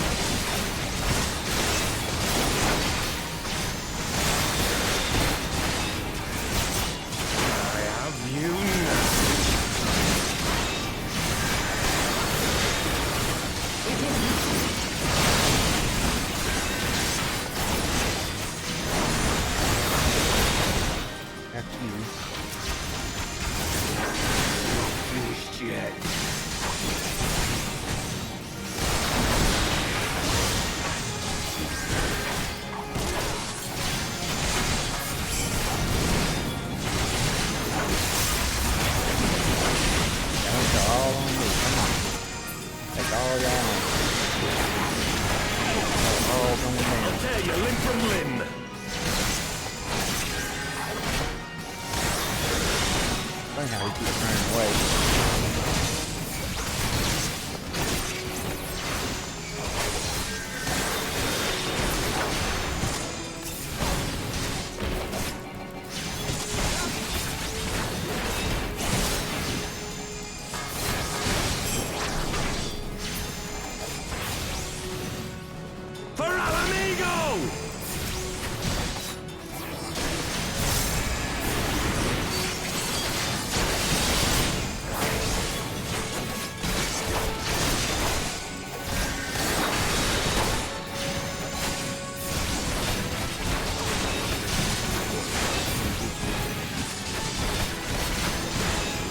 I have you now. That's you. Finished yet.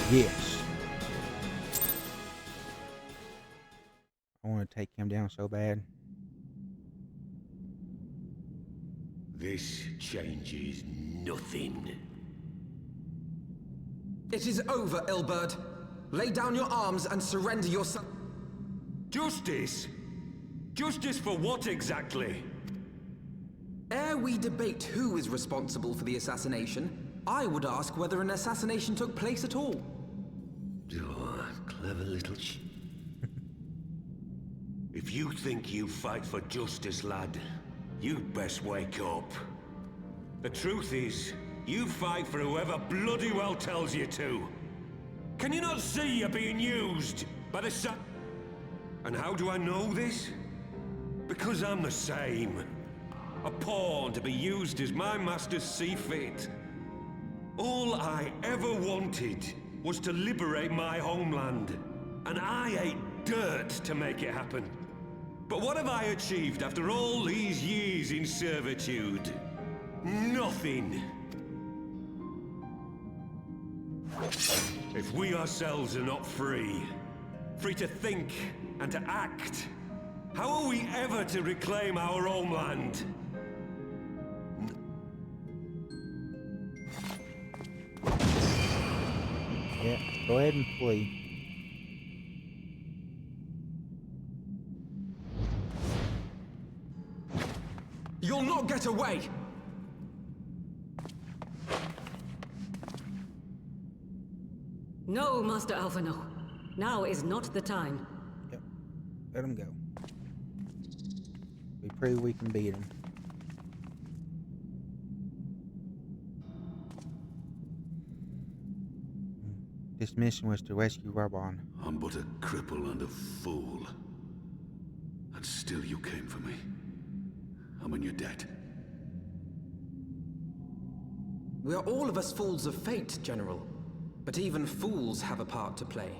Yes. I want to take him down so bad. This changes nothing. It is over, Ilberd. Lay down your arms and surrender yourself. Justice? Justice for what exactly? Ere we debate who is responsible for the assassination, I would ask whether an assassination took place at all. Oh, clever little If you think you fight for justice, lad, you'd best wake up. The truth is, you fight for whoever bloody well tells you to. Can you not see you're being used by the And how do I know this? Because I'm the same. A pawn to be used as my masters see fit. All I ever wanted was to liberate my homeland, and I ate dirt to make it happen. But what have I achieved after all these years in servitude? Nothing. If we ourselves are not free to think and to act, how are we ever to reclaim our homeland? Yeah, go ahead and flee. You'll not get away! No, Master Alpha, no. Now is not the time. Yep. Let him go. We prove we can beat him. This mission was to rescue Raubahn. I'm but a cripple and a fool. And still you came for me. I'm in your debt. We are all of us fools of fate, General. But even fools have a part to play.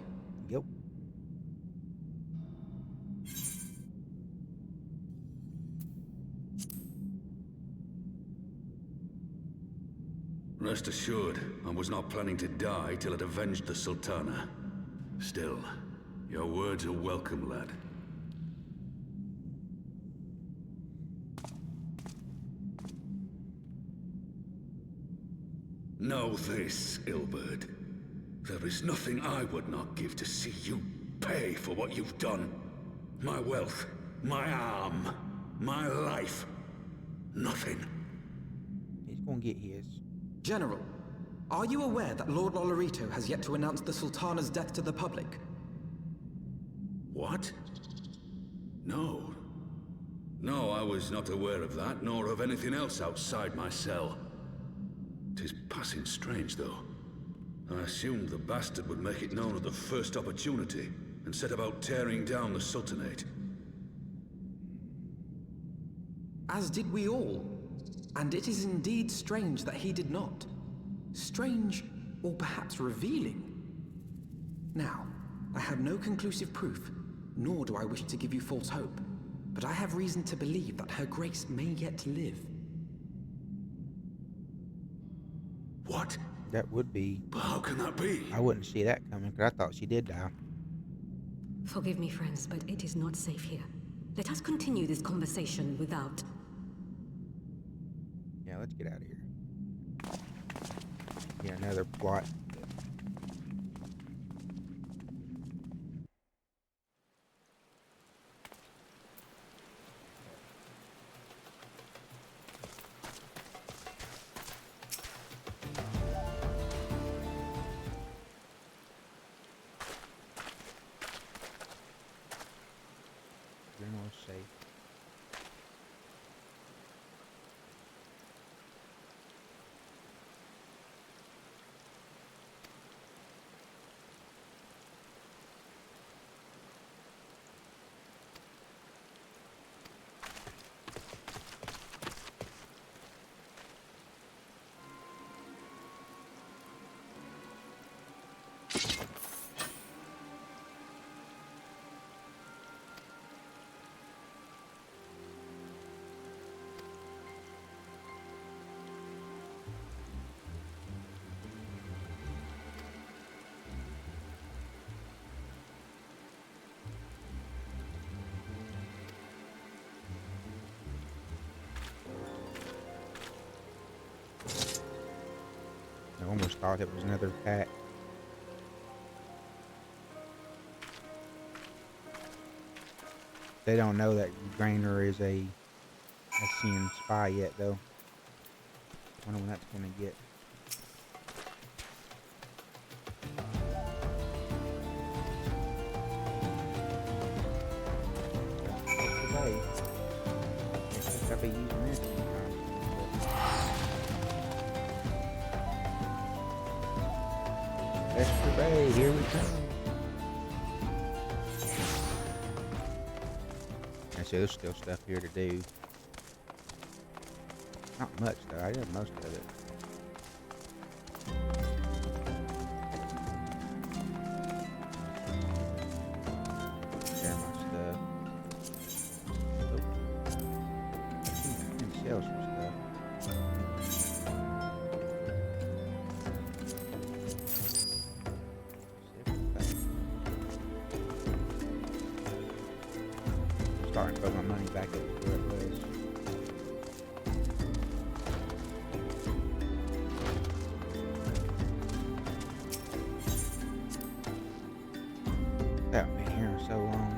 Yep. Rest assured, I was not planning to die till I'd avenged the Sultana. Still, your words are welcome, lad. Know this, Ilberd. There is nothing I would not give to see you pay for what you've done. My wealth, my arm, my life. Nothing. He's gonna get his. General, are you aware that Lord Lolorito has yet to announce the Sultana's death to the public? What? No. No, I was not aware of that, nor of anything else outside my cell. 'Tis passing strange, though. I assumed the bastard would make it known at the first opportunity, and set about tearing down the Sultanate. As did we all. And it is indeed strange that he did not. Strange, or perhaps revealing. Now, I have no conclusive proof, nor do I wish to give you false hope, but I have reason to believe that Her Grace may yet live. What? That would be... But how can that be? I wouldn't see that coming, because I thought she did die. Forgive me, friends, but it is not safe here. Let us continue this conversation without... Yeah, let's get out of here. Yeah, another plot. General safe. almost thought it was another pack. They don't know that Grainer is a scion spy yet, though. Wonder when that's gonna get. Today, I think I'll be using this sometime. Vesper Bay, here we come. So there's still stuff here to do. Not much though, I did most of it. Share my stuff. Oh. I can sell some stuff. Starting to put my money back up to where it was. I haven't been here so long.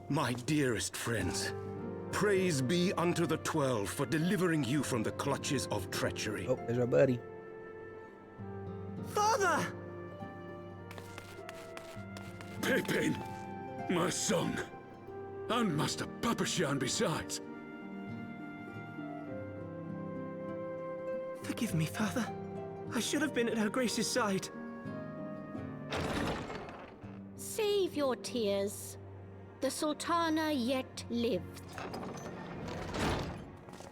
My dearest friends, praise be unto the 12 for delivering you from the clutches of treachery. Oh, there's our buddy. Father! Pippin, my son, and Master Papashan besides. Forgive me, Father. I should have been at Her Grace's side. Save your tears. The Sultana yet lived.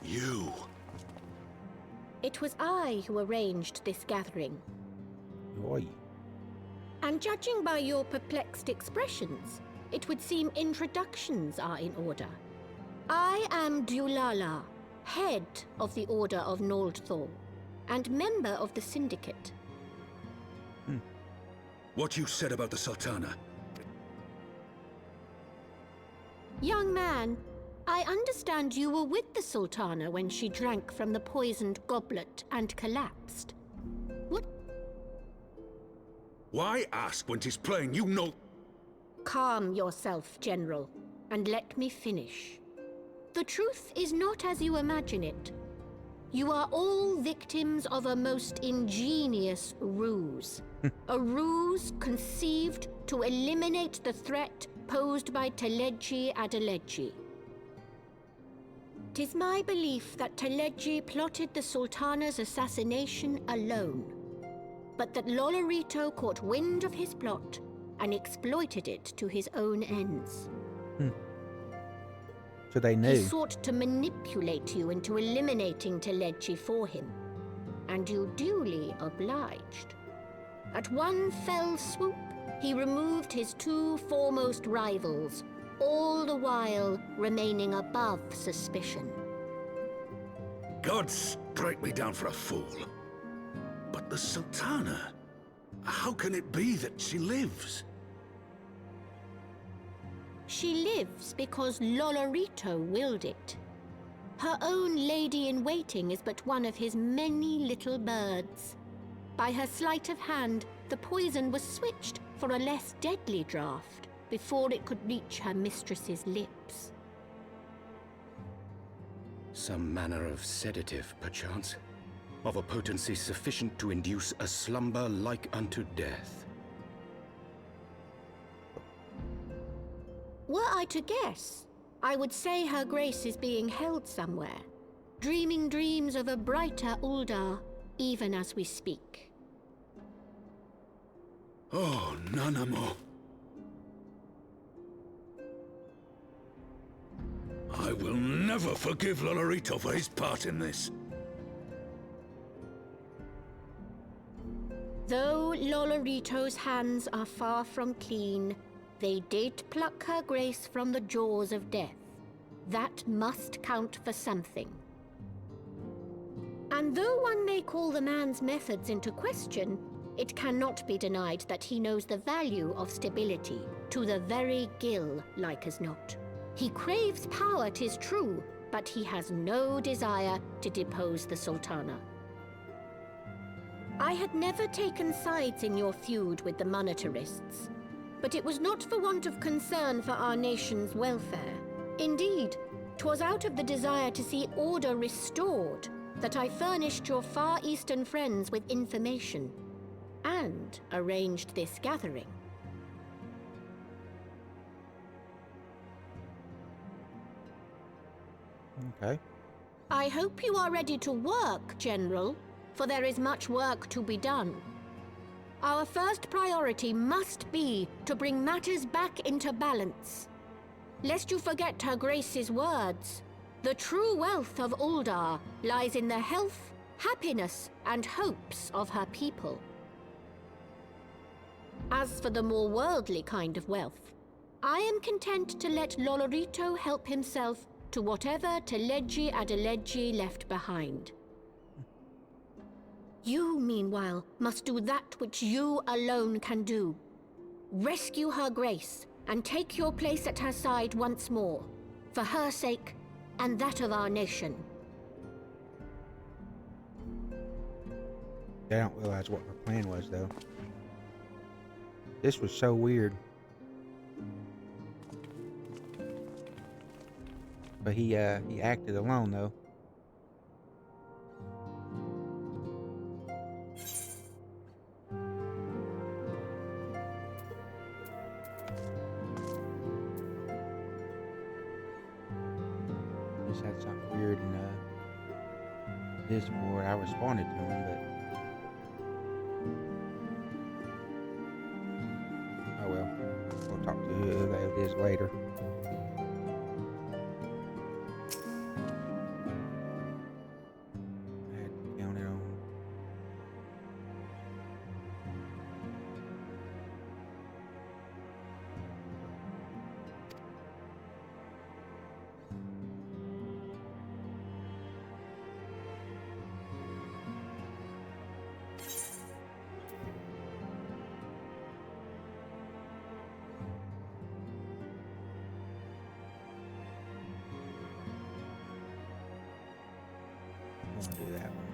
You. It was I who arranged this gathering. Who are you? And judging by your perplexed expressions, it would seem introductions are in order. I am Dulala, head of the Order of Noldthor, and member of the Syndicate. What you said about the Sultana. Young man, I understand you were with the Sultana when she drank from the poisoned goblet and collapsed. What? Why ask when 'tis plain you know? Calm yourself, General, and let me finish. The truth is not as you imagine it. You are all victims of a most ingenious ruse. A ruse conceived to eliminate the threat posed by Teleji Adeleji. 'Tis my belief that Teleji plotted the Sultana's assassination alone, but that Lolorito caught wind of his plot and exploited it to his own ends. So they knew. He sought to manipulate you into eliminating Teleji for him, and you duly obliged. At one fell swoop, he removed his two foremost rivals, all the while remaining above suspicion. God strike me down for a fool. But the Sultana, how can it be that she lives? She lives because Lolorito willed it. Her own lady-in-waiting is but one of his many little birds. By her sleight of hand, the poison was switched for a less deadly draught before it could reach her mistress's lips. Some manner of sedative, perchance? Of a potency sufficient to induce a slumber like unto death. Were I to guess, I would say Her Grace is being held somewhere, dreaming dreams of a brighter Uldar, even as we speak. Oh, Nanamo. I will never forgive Lolorito for his part in this. Though Lolorito's hands are far from clean, they did pluck Her Grace from the jaws of death. That must count for something. And though one may call the man's methods into question, it cannot be denied that he knows the value of stability, to the very gill, like as not. He craves power, 'tis true, but he has no desire to depose the Sultana. I had never taken sides in your feud with the monetarists, but it was not for want of concern for our nation's welfare. Indeed, 'twas out of the desire to see order restored that I furnished your Far Eastern friends with information and arranged this gathering. Okay. I hope you are ready to work, General, for there is much work to be done. Our first priority must be to bring matters back into balance. Lest you forget Her Grace's words, the true wealth of Uldar lies in the health, happiness, and hopes of her people. As for the more worldly kind of wealth, I am content to let Lolorito help himself to whatever Teleji Adeleji left behind. You, meanwhile, must do that which you alone can do. Rescue Her Grace and take your place at her side once more, for her sake and that of our nation. They don't realize what her plan was, though. This was so weird. But he acted alone, though. Just had something weird and Discord. I responded to him, but oh well. We'll talk to who it is later. Do that one.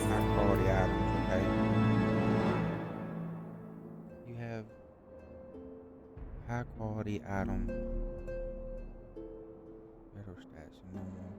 High quality items, okay. You have high quality item. Better stats and normal.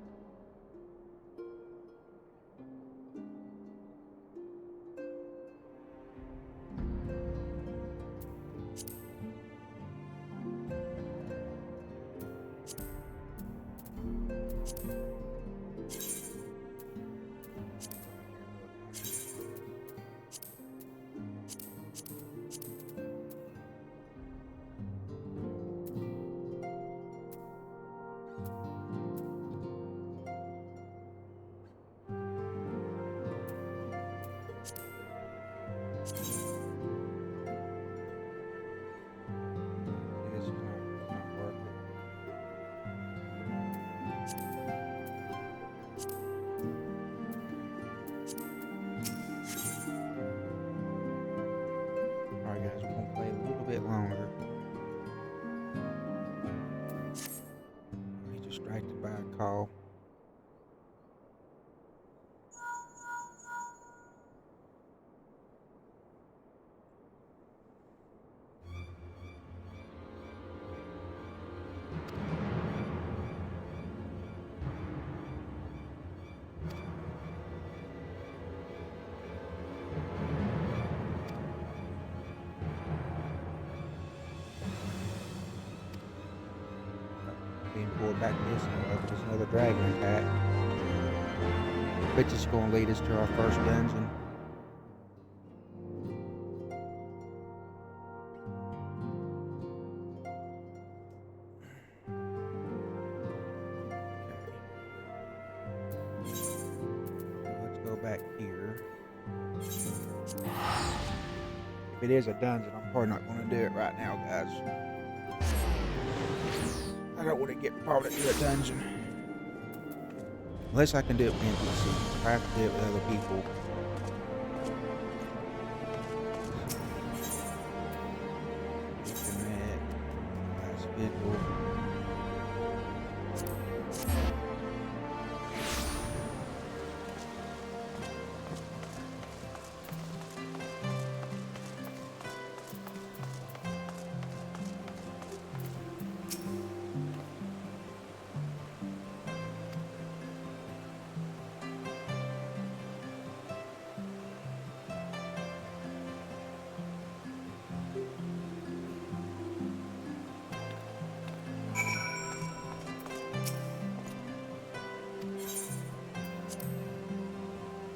Alright guys, we're going to play a little bit longer. He's distracted by a call. Being pulled back to this there's another dragon attack. Which is going to lead us to our first dungeon. Okay. Let's go back here. If it is a dungeon, I'm probably not going to do it right now, guys. I don't want to get probably to a dungeon. Unless I can do it with NPC. I have to do it with other people. Last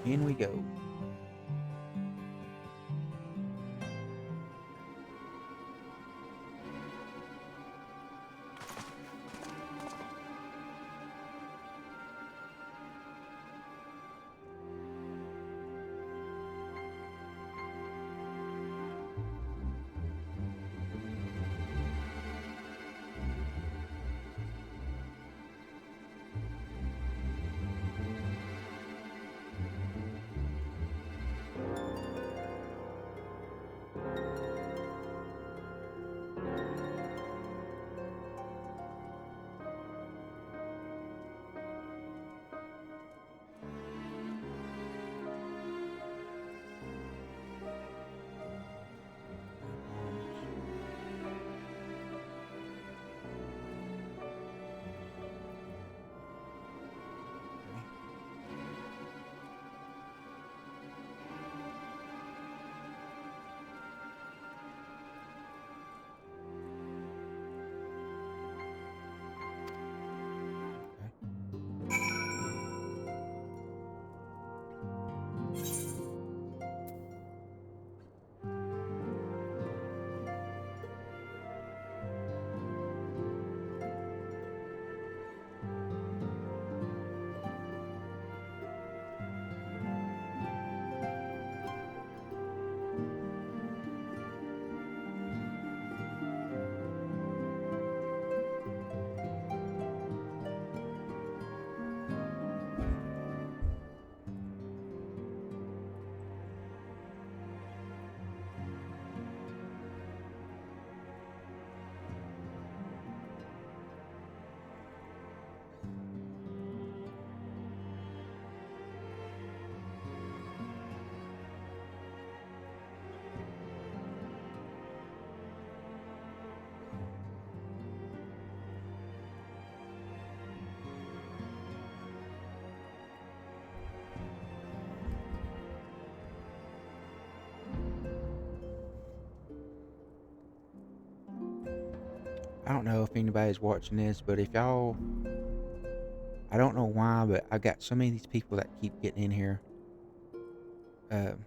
In we go. I don't know if anybody's watching this, but if y'all, I don't know why, but I got so many of these people that keep getting in here. And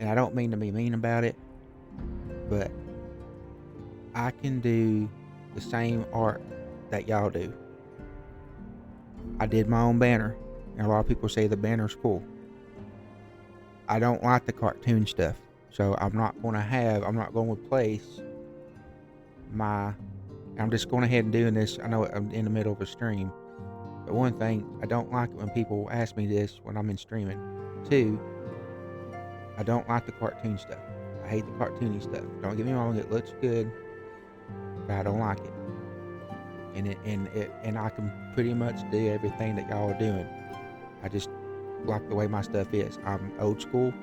I don't mean to be mean about it, but I can do the same art that y'all do. I did my own banner, and a lot of people say the banner's cool. I don't like the cartoon stuff, so I'm not going to replace I'm just going ahead and doing this. I know I'm in the middle of a stream, but one thing, I don't like it when people ask me this when I'm in streaming. Two, I don't like the cartoon stuff. I hate the cartoony stuff. Don't get me wrong, it looks good, but I don't like it. And I can pretty much do everything that y'all are doing. I just like the way my stuff is. I'm old school,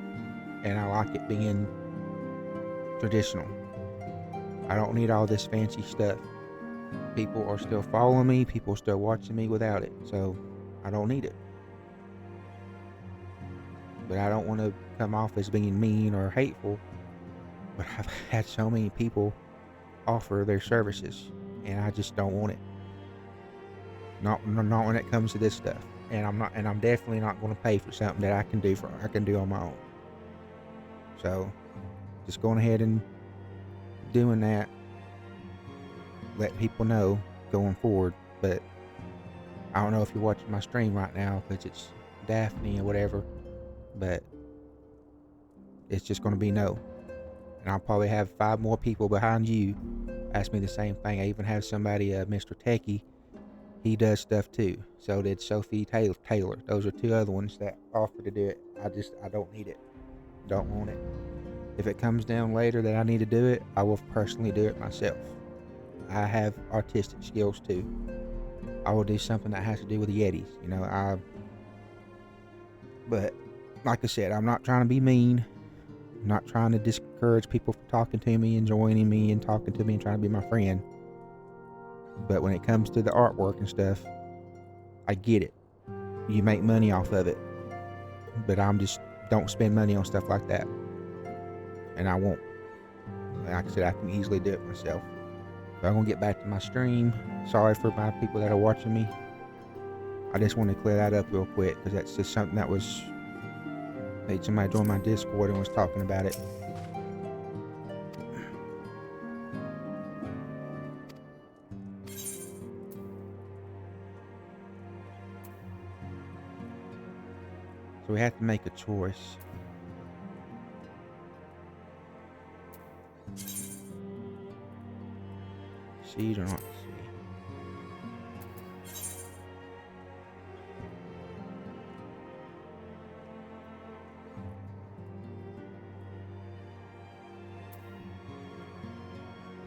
and I like it being traditional. I don't need all this fancy stuff. People are still following me. People are still watching me without it. So I don't need it. But I don't want to come off as being mean or hateful. But I've had so many people offer their services, and I just don't want it. Not when it comes to this stuff. And I'm definitely not going to pay for something that I can do on my own. So just going ahead and doing that, let people know going forward. But I don't know if you're watching my stream right now because it's Daphne or whatever, but it's just going to be no. And I'll probably have 5 more people behind you ask me the same thing. I even have somebody, Mr. Techie, he does stuff too. So did Sophie Taylor. Those are 2 other ones that offered to do it. I don't need it. Don't want it. If it comes down later that I need to do it, I will personally do it myself. I have artistic skills too. I will do something that has to do with the Yetis, but like I said, I'm not trying to be mean. I'm not trying to discourage people from talking to me and joining me and talking to me and trying to be my friend. But when it comes to the artwork and stuff, I get it. You make money off of it. But don't spend money on stuff like that. And I won't. Like I said, I can easily do it myself. But I'm going to get back to my stream. Sorry for my people that are watching me. I just want to clear that up real quick because that's just something that was somebody joined my Discord and was talking about it. So we have to make a choice. Siege or not siege?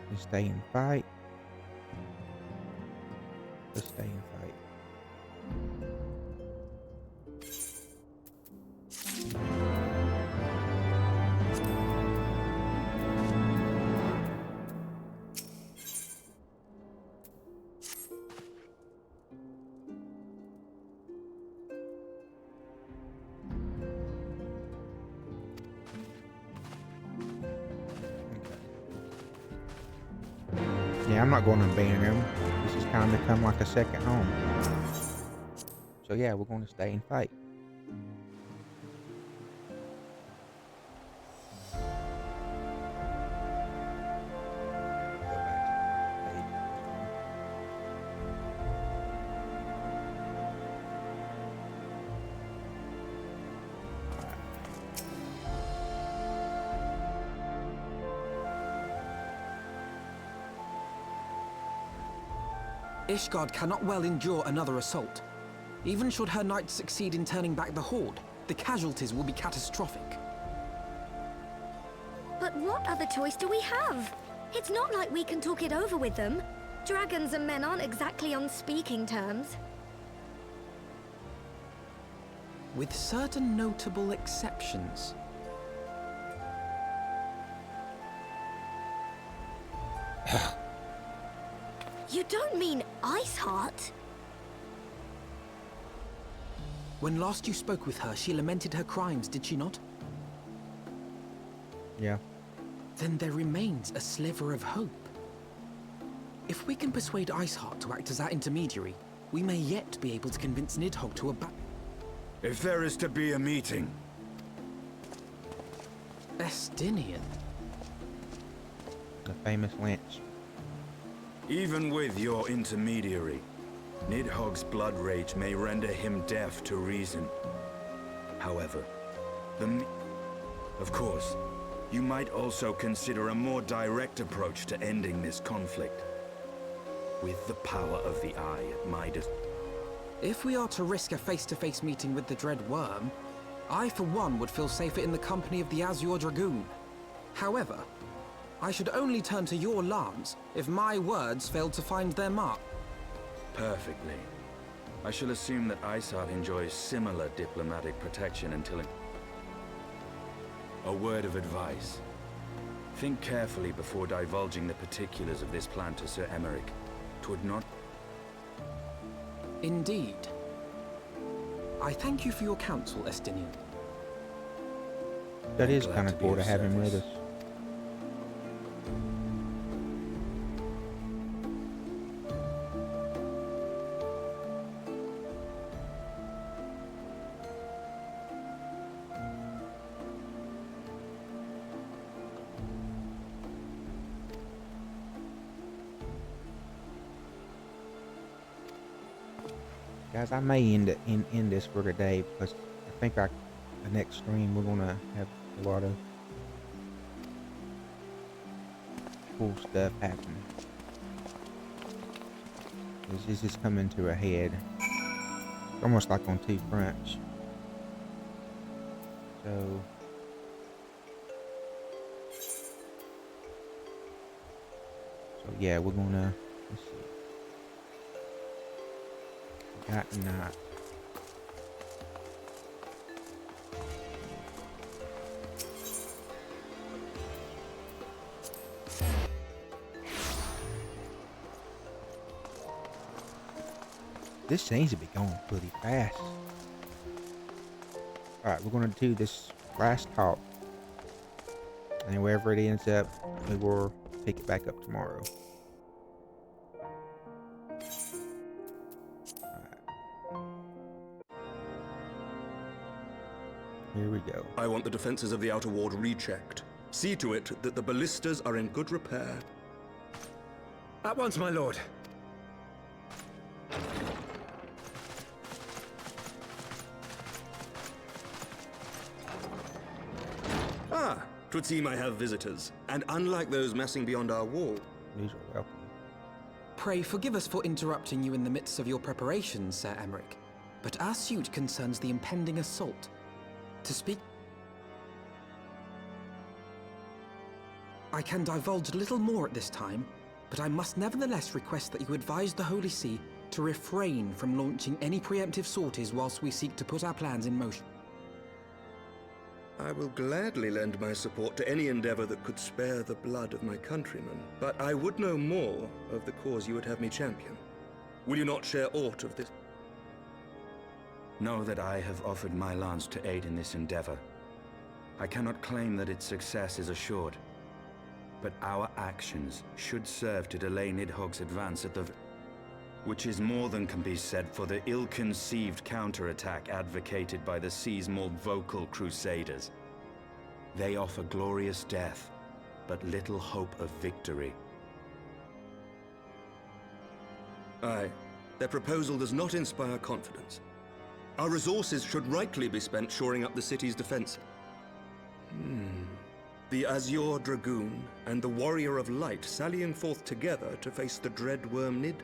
Let's stay and fight. Let's stay and fight. Yeah, I'm not going to abandon them. This has kind of become like a second home. So yeah, we're going to stay and fight. Ishgard cannot well endure another assault. Even should her knights succeed in turning back the Horde, the casualties will be catastrophic. But what other choice do we have? It's not like we can talk it over with them. Dragons and men aren't exactly on speaking terms. With certain notable exceptions. You don't mean Iceheart? When last you spoke with her, she lamented her crimes, did she not? Yeah. Then there remains a sliver of hope. If we can persuade Iceheart to act as our intermediary, we may yet be able to convince Nidhogg to abandon. If there is to be a meeting... Estinian. The famous lynch. Even with your intermediary, Nidhogg's blood rage may render him deaf to reason. However, of course, you might also consider a more direct approach to ending this conflict. With the power of the Eye at my If we are to risk a face-to-face meeting with the Dread Worm, I for one would feel safer in the company of the Azure Dragoon. However, I should only turn to your lance if my words failed to find their mark. Perfectly. I shall assume that Iceheart enjoys similar diplomatic protection until a word of advice. Think carefully before divulging the particulars of this plan to Sir Emmerich. 'Twould not... Indeed. I thank you for your counsel, Estinian. That is kind of cool to have him with us. Guys, I may end this for today because I think the next stream we're gonna have a lot of cool stuff happen. This is coming to a head. It's almost like on two fronts. So yeah, we're gonna let's see. Got not. This seems to be going pretty fast. Alright, we're going to do this last talk. And wherever it ends up, we will pick it back up tomorrow. Alright. Here we go. I want the defenses of the outer ward rechecked. See to it that the ballistas are in good repair. At once, my lord. Ah, 'twould seem I have visitors, and unlike those massing beyond our wall. These are welcome. Pray forgive us for interrupting you in the midst of your preparations, Sir Emmerich, but our suit concerns the impending assault. To speak... I can divulge little more at this time, but I must nevertheless request that you advise the Holy See to refrain from launching any preemptive sorties whilst we seek to put our plans in motion. I will gladly lend my support to any endeavor that could spare the blood of my countrymen, but I would know more of the cause you would have me champion. Will you not share aught of this? Know that I have offered my lance to aid in this endeavor. I cannot claim that its success is assured, but our actions should serve to delay Nidhogg's advance at the... which is more than can be said for the ill-conceived counterattack advocated by the sea's more vocal crusaders. They offer glorious death, but little hope of victory. Aye, their proposal does not inspire confidence. Our resources should rightly be spent shoring up the city's defense. The Azure Dragoon and the Warrior of Light sallying forth together to face the dread worm Nidhogg.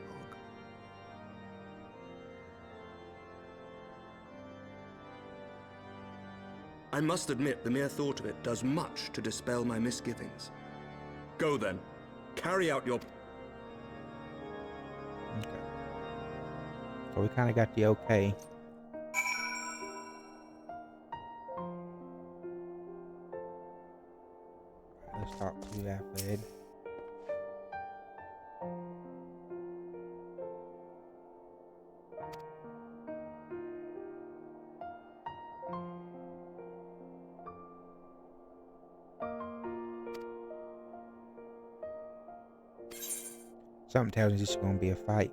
I must admit the mere thought of it does much to dispel my misgivings. Go then. Carry out your... Okay. So we kind of got the okay. Let's talk to Alfred. Something tells me this is going to be a fight.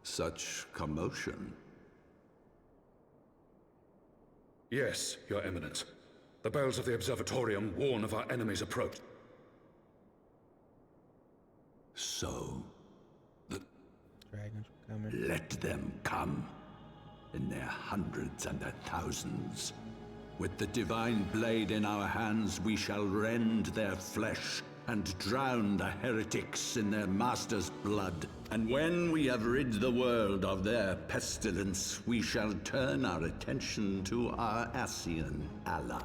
Such commotion. Yes, Your Eminence. The bells of the Observatorium warn of our enemy's approach. So, the dragons are coming. Let them come, in their hundreds and their thousands. With the divine blade in our hands, we shall rend their flesh and drown the heretics in their master's blood. And when we have rid the world of their pestilence, we shall turn our attention to our Ascian ally.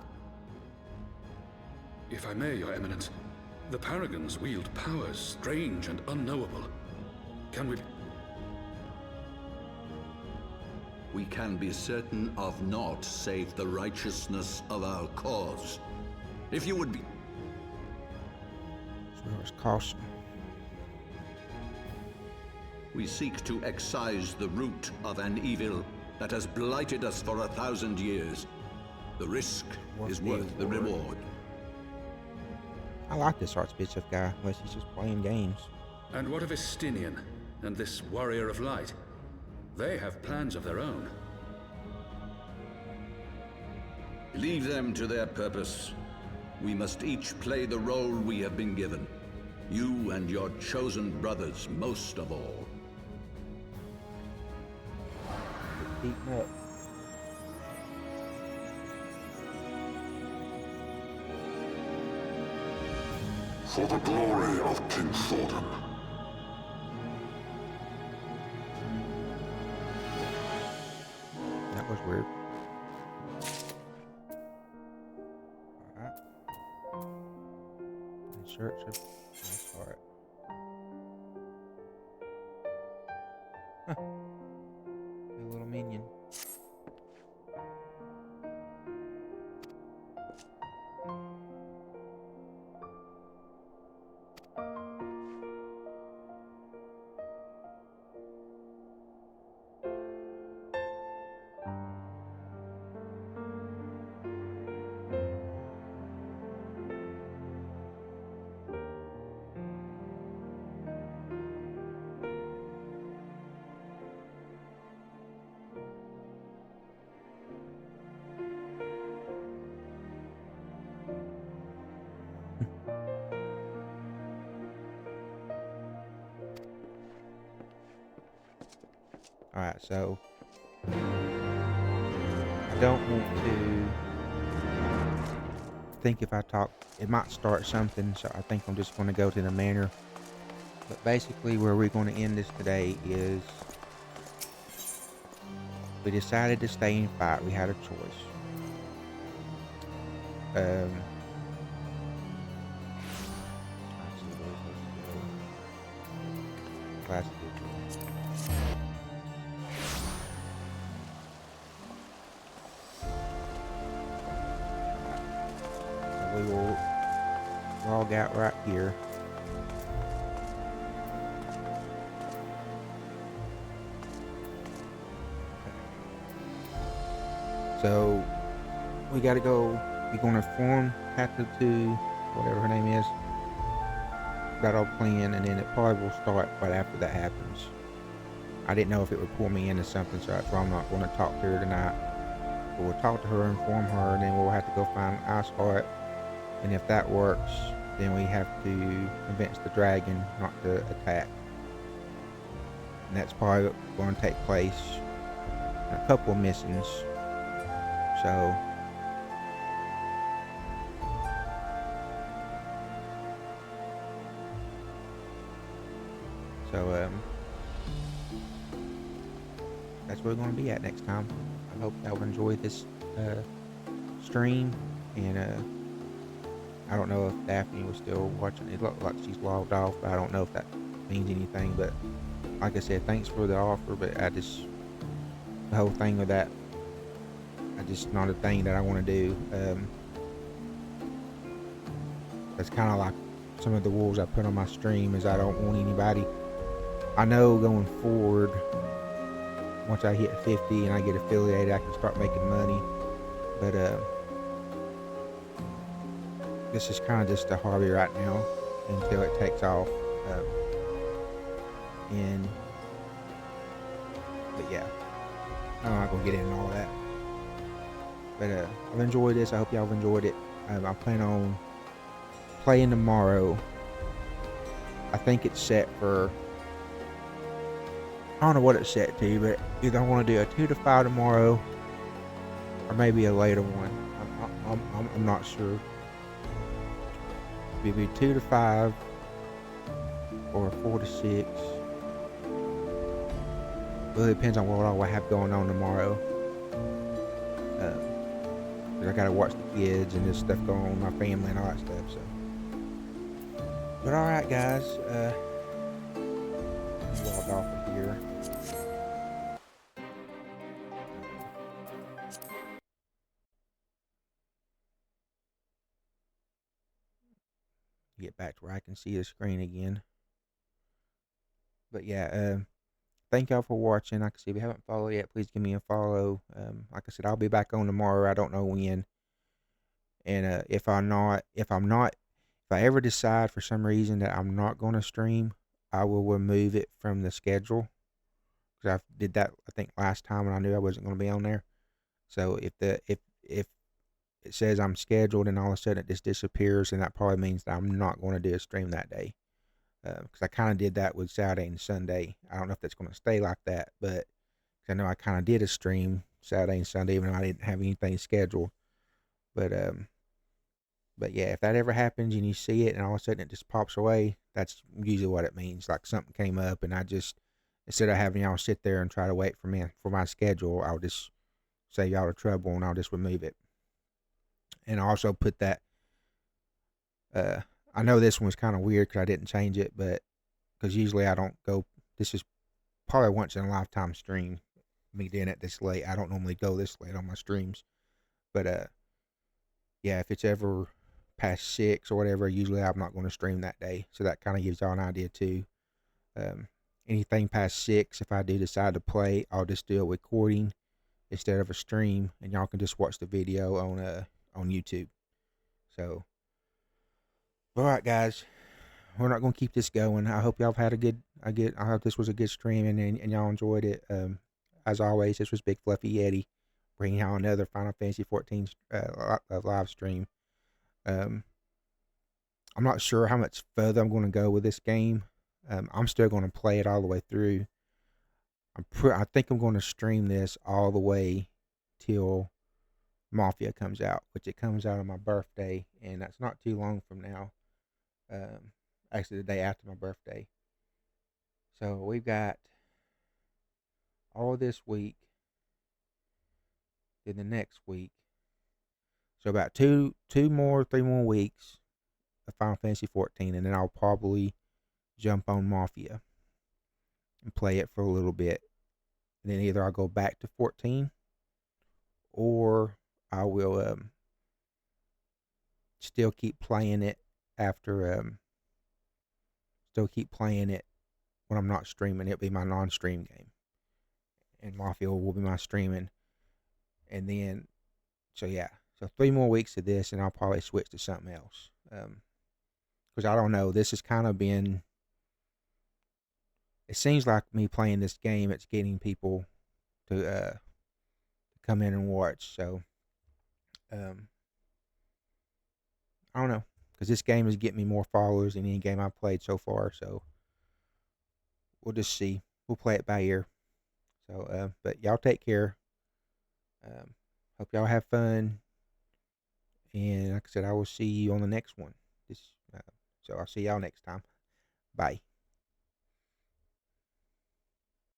If I may, Your Eminence, the Paragons wield powers strange and unknowable. Can we... We can be certain of naught save the righteousness of our cause. If you would be... It's caution. We seek to excise the root of an evil that has blighted us for 1,000 years. The risk is worth the reward. I like this Archbishop guy, unless he's just playing games. And what of Estinian and this Warrior of Light? They have plans of their own. Leave them to their purpose. We must each play the role we have been given. You and your chosen brothers most of all. Deep neck. For the glory of King Thordan. That was weird. Alright. In search of this heart. Huh. A little minion. Alright, so I don't want to think if I talk, it might start something, so I think I'm just going to go to the manor. But basically where we're going to end this today is we decided to stay and fight. We had a choice. Let's see, where we're supposed to go. Classic ritual. We will log out right here. So we gotta go. We're gonna form Hatha to whatever her name is. Got all planned, and then it probably will start right after that happens. I didn't know if it would pull me into something, so that's why I'm not gonna talk to her tonight. But we'll talk to her, inform her, and then we'll have to go find Ishgard. And if that works, then we have to convince the dragon not to attack. And that's probably going to take place in a couple of missions. So that's where we're going to be at next time. I hope y'all enjoy this stream, and I don't know if Daphne was still watching. It looked like she's logged off, but I don't know if that means anything. But like I said, thanks for the offer, but the whole thing with that, just not a thing that I want to do. That's kind of like some of the rules I put on my stream, is I don't want anybody. I know going forward, once I hit 50 and I get affiliated, I can start making money. But this is kind of just a hobby right now until it takes off. But yeah, I'm not gonna get into all that. But I've enjoyed this. I hope y'all have enjoyed it. I plan on playing tomorrow. I think it's set for, I don't know what it's set to, but either I want to do a 2 to 5 tomorrow, or maybe a later one. I'm not sure. Maybe 2 to 5 or 4 to 6. Really depends on what all I have going on tomorrow. I gotta watch the kids and this stuff going on with my family and all that stuff. So, but all right, guys. Log off of here. Get back to where I can see the screen again. But yeah, thank y'all for watching. Like I said, if you haven't followed yet, please give me a follow. Like I said, I'll be back on tomorrow. I don't know when. And if I ever decide for some reason that I'm not going to stream, I will remove it from the schedule. Because I did that, I think, last time, and I knew I wasn't going to be on there. So if it says I'm scheduled and all of a sudden it just disappears, and that probably means that I'm not going to do a stream that day. Because I kind of did that with Saturday and Sunday. I don't know if that's going to stay like that, but I know I kind of did a stream Saturday and Sunday, even though I didn't have anything scheduled. But yeah, if that ever happens and you see it and all of a sudden it just pops away, that's usually what it means. Like something came up, and I just, instead of having y'all sit there and try to wait for my schedule, I'll just save y'all the trouble and I'll just remove it. And I also put that, I know this one was kind of weird because I didn't change it, but because usually I don't go, this is probably once in a lifetime stream, me doing it this late. I don't normally go this late on my streams. But yeah, if it's ever past 6 or whatever, usually I'm not going to stream that day. So that kind of gives y'all an idea too. Anything past 6, if I do decide to play, I'll just do a recording instead of a stream, and y'all can just watch the video on YouTube. So, all right, guys, we're not going to keep this going. I hope y'all have had I hope this was a good stream and y'all enjoyed it. As always, this was Big Fluffy Yeti, bringing y'all another Final Fantasy 14 live stream. I'm not sure how much further I'm going to go with this game. I'm still going to play it all the way through. I think I'm going to stream this all the way till Mafia comes out, which it comes out on my birthday, and that's not too long from now. Actually, the day after my birthday. So we've got all this week, then the next week. So about 3 more weeks of Final Fantasy 14, and then I'll probably jump on Mafia and play it for a little bit. And then either I'll go back to 14, or I will still keep playing it after still keep playing it when I'm not streaming. It'll be my non-stream game, and Mafia will be my streaming. And then, so yeah, so 3 more weeks of this, and I'll probably switch to something else. Because I don't know, this has kind of been. It seems like me playing this game, it's getting people to come in and watch. So, I don't know, because this game is getting me more followers than any game I've played so far. So, we'll just see. We'll play it by ear. So, but y'all take care. Hope y'all have fun. And like I said, I will see you on the next one. So I'll see y'all next time. Bye.